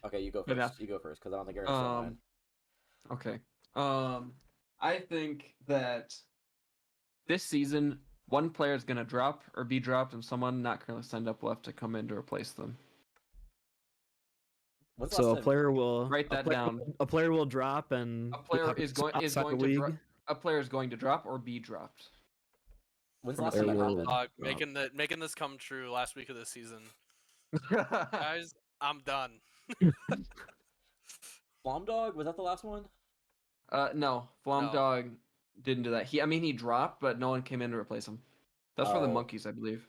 Okay, you go first. Yeah. You go first because I don't think you're gonna say mine. Okay. I think that this season, one player is gonna drop or be dropped, and someone not currently signed up will have to come in to replace them. So a player will write that down. A player will drop, and a player is going to drop or be dropped. When's the last time that happened? Making this come true last week of the season. Guys, I'm done. FlamboJambo, was that the last one? No, FlamboJambo didn't do that. He dropped, but no one came in to replace him. That's for the monkeys, I believe.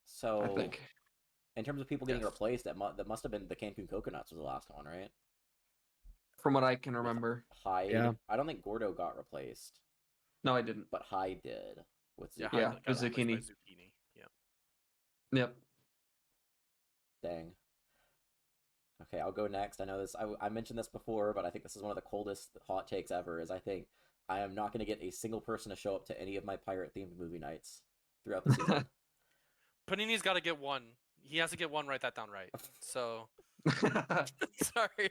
So I think. In terms of people getting replaced, that must have been the Cancun Coconuts was the last one, right? From what I can remember. Hyde. Yeah. I don't think Gordo got replaced. No, I didn't. But Hyde did. With Zucchini. Yeah. Yep. Dang. Okay, I'll go next. I know this. I mentioned this before, but I think this is one of the coldest hot takes ever. Is I think I am not going to get a single person to show up to any of my pirate-themed movie nights throughout the season. Panini's got to get one. He has to get one. Write that down right. So, sorry.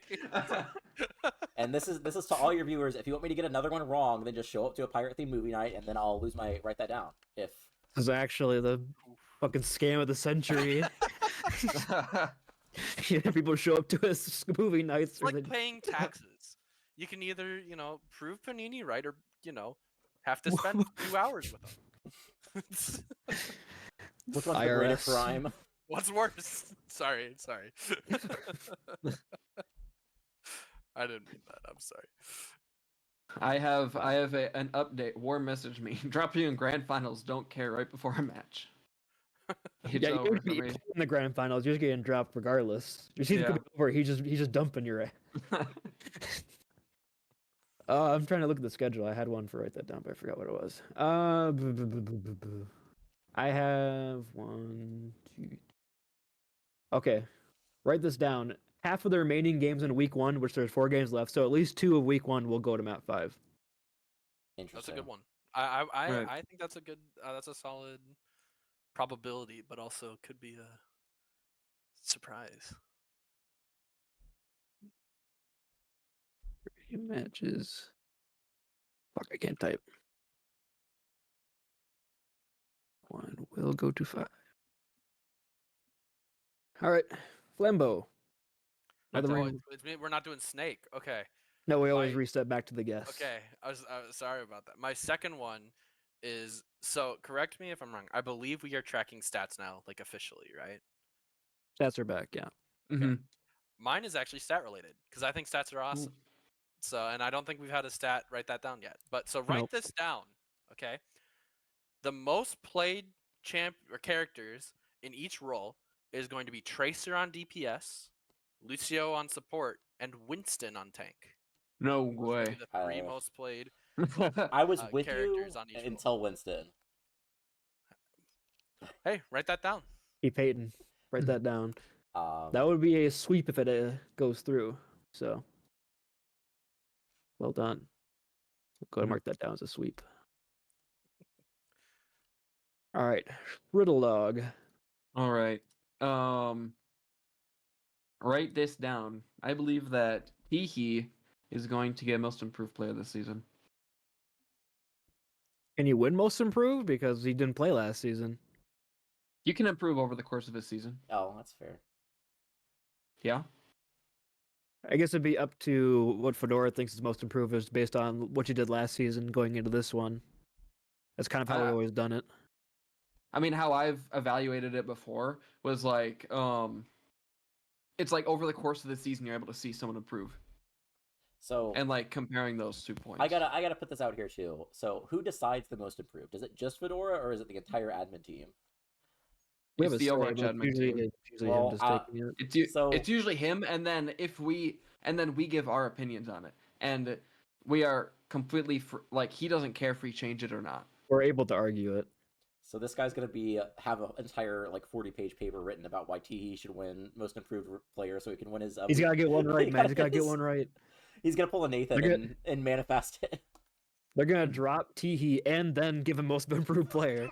And this is to all your viewers. If you want me to get another one wrong, then just show up to a pirate-themed movie night, and then I'll lose my write that down. If this is actually the fucking scam of the century. People show up to us movie nights. It's like paying taxes. You can either prove Paninii right, or have to spend 2 hours with them. Which one's the greater crime? What's worse? Sorry. I didn't mean that. I'm sorry. I have an update. War message me. Drop you in grand finals. Don't care right before a match. You're in the grand finals. You're just getting dropped regardless. Your season could be over. He's just dumping your ass. I'm trying to look at the schedule. I had one for write that down, but I forgot what it was. I have 1, 2. Okay, write this down. Half of the remaining games in week 1, which there's 4 games left, so at least 2 of week 1 will go to map 5. Interesting. That's a good one. I Right. I think that's a good. That's a solid probability, but also could be a surprise. Matches. Fuck, I can't type. 1 will go to 5. All right, Flambo. We're not doing Snake. Okay. No, we always reset back to the guess. Okay. I was sorry about that. My second one is, so correct me if I'm wrong. I believe we are tracking stats now, like officially, right? Stats are back, yeah. Mm-hmm. Mine is actually stat related because I think stats are awesome. So, and I don't think we've had a stat write that down yet. But so write this down, okay? The most played characters in each role is going to be Tracer on DPS, Lucio on support, and Winston on tank. No Those way. are the 3 most played. I was with you characters on each until Winston. Hey, write that down. Hey, Peyton, write that down. That That would be a sweep if it goes through. So, well done. Go and mark that down as a sweep. All right, RiddleDog. All right. Write this down. I believe that Teehee is going to get most improved player this season. Can you win most improved because he didn't play last season? You can improve over the course of a season. Oh, that's fair. Yeah. I guess it'd be up to what Fedora thinks is most improved is based on what you did last season going into this one. That's kind of how we've always done it. I mean, how I've evaluated it before was like, it's like over the course of the season, you're able to see someone improve. So and like comparing those 2 points. I gotta put this out here too. So who decides the most improved? Is it just Fedora or is it the entire admin team? It's the Overwatch admin team. Well, it's usually him, and then we give our opinions on it, and we are completely like he doesn't care if we change it or not. We're able to argue it. So this guy's gonna have an entire like 40-page paper written about why Teehee should win most improved player, so he can win his. He's gotta get one right, man. He's gotta get one right. He's gonna pull a Nathan and manifest it. They're gonna drop Teehee and then give him most improved player.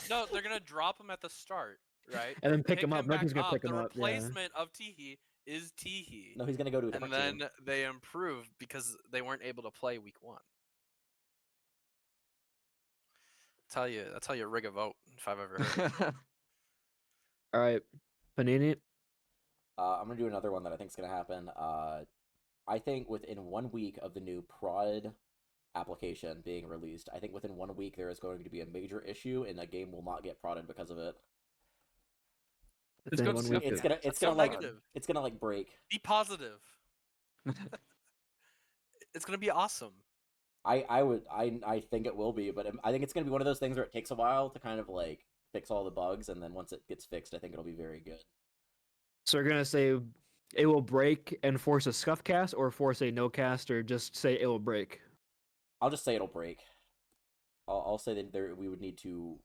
No, they're gonna drop him at the start, right? And then pick him up. Nothing's gonna pick him up. The replacement of Teehee is Teehee. No, he's gonna go to a different team. And then they improve because they weren't able to play week 1. That's how you rig a vote, if I've ever heard. All right, Paninii. I'm gonna do another one that I think is gonna happen. I think within 1 week of the new prod application being released, I think within 1 week there is going to be a major issue, and the game will not get prodded because of it. It's gonna like break. Be positive. It's gonna be awesome. I think it will be, but I think it's gonna be one of those things where it takes a while to kind of like fix all the bugs, and then once it gets fixed, I think it'll be very good. So we're gonna say it will break and force a scuff cast, or force a no cast, or just say it will break. I'll just say it'll break. I'll say that we would need to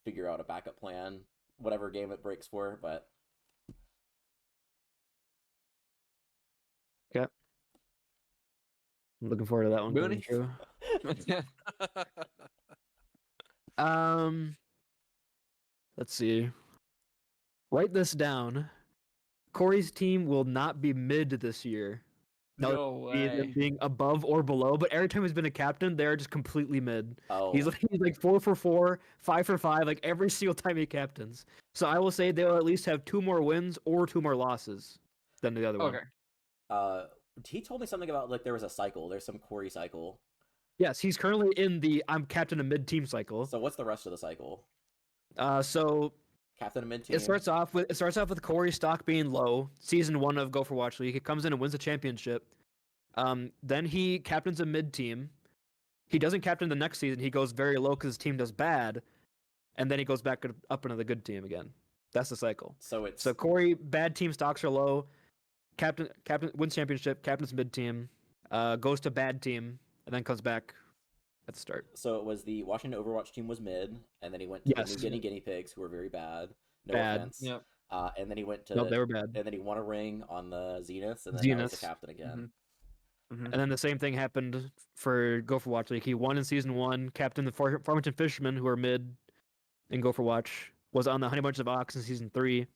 figure out a backup plan, whatever game it breaks for, but. Okay. I'm looking forward to that one coming true. Let's see. Write this down. Corey's team will not be mid this year. No way. Being above or below, but every time he's been a captain, they're just completely mid. Oh. He's like 4 for 4, 5 for 5, like every single time he captains. So I will say they'll at least have 2 more wins or 2 more losses than the other one. Okay. He told me something about like there was a cycle. There's some Corey cycle. Yes, he's currently in the I'm captain of mid-team cycle. So what's the rest of the cycle? So captain of mid-team. It starts off with Corey's stock being low. Season 1 of Go for Watch League, he comes in and wins the championship. Then he captains a mid-team. He doesn't captain the next season. He goes very low because his team does bad, and then he goes back up into the good team again. That's the cycle. So Corey, bad team stocks are low. captain wins championship, captain's mid team, goes to bad team, and then comes back at the start. So it was the Washington Overwatch team was mid, and then he went to the New Guinea Guinea Pigs, who were very bad. No offense. Yep. And then he went to. No, they were bad. And then he won a ring on the Zeniths, and then that was the captain again. And then the same thing happened for Go for Watch League. He won in season 1, captain the Farmington Fishermen, who are mid in Go for Watch, was on the Honey Bunch of Ox in season 3.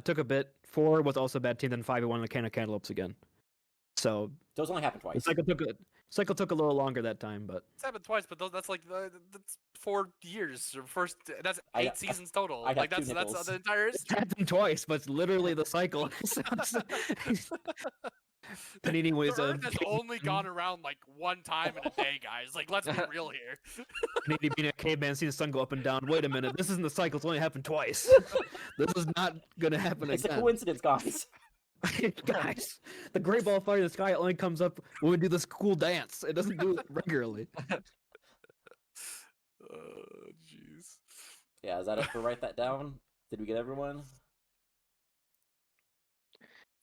Took a bit. 4 was also a bad team, then 5 he won the Can of Cantaloupes again. So those only happened twice. The cycle took a little longer that time, but it's happened twice. But that's like that's 4 years. That's 8 seasons total. Like that's the entire. It's happened twice, but it's literally the cycle. Panini was the Earth has only gone around like 1 time in a day, guys. Like, let's be real here. Panini being a caveman, see the sun go up and down. Wait a minute, this isn't the cycle. It's only happened twice. This is not gonna happen it's again. It's a coincidence, guys. Guys, the Great Ball of Fire in the sky only comes up when we do this cool dance. It doesn't do it regularly. Jeez. Yeah, is that it for write that down? Did we get everyone?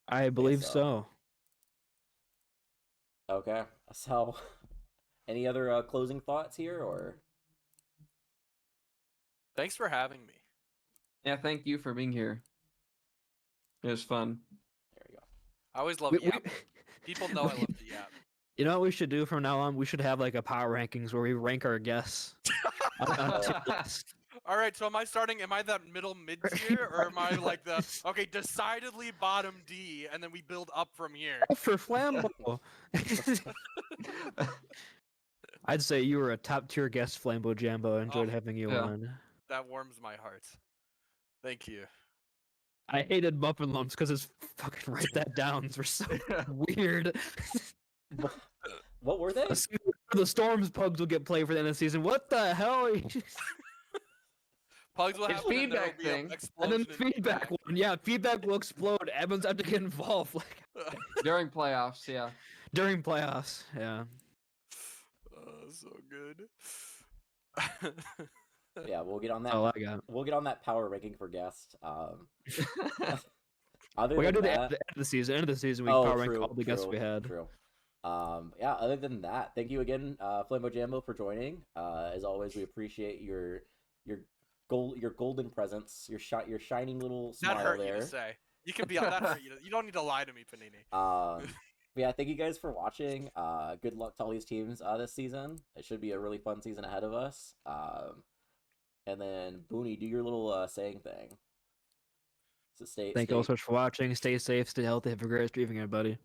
I believe so. Okay, so any other closing thoughts here, or? Thanks for having me. Yeah, thank you for being here. It was fun. There we go. I always love Yap. People know I love the Yap. You know what we should do from now on? We should have like a power rankings where we rank our guests. All right, so am I that middle mid tier, or am I like decidedly bottom D, and then we build up from here? For Flambo. I'd say you were a top tier guest, FlamboJambo. I enjoyed having you on. That warms my heart. Thank you. I hated Muffin Lumps because his fucking write that downs were so weird. What were they? The Storms Pugs will get played for the end of the season. What the hell? Pugs will have a feedback thing. And then feedback one. Yeah, feedback will explode. Evans have to get involved. During playoffs, yeah. During playoffs, yeah. So good. Yeah, we'll get on that. Oh, I got it. We'll get on that power ranking for guests. We gotta do the end of the season. End of the season, we power rank all the guests we had. True. Yeah. Other than that, thank you again, FlamboJambo, for joining. As always, we appreciate your golden presence, your shining little smile that hurt there. You to say. You can be that hurt you. You don't need to lie to me, Panini. Yeah, thank you guys for watching. Good luck to all these teams this season. It should be a really fun season ahead of us. And then Booney, do your little saying thing. So Thank you all so much for watching. Stay safe, stay healthy. Have a great streaming, everybody.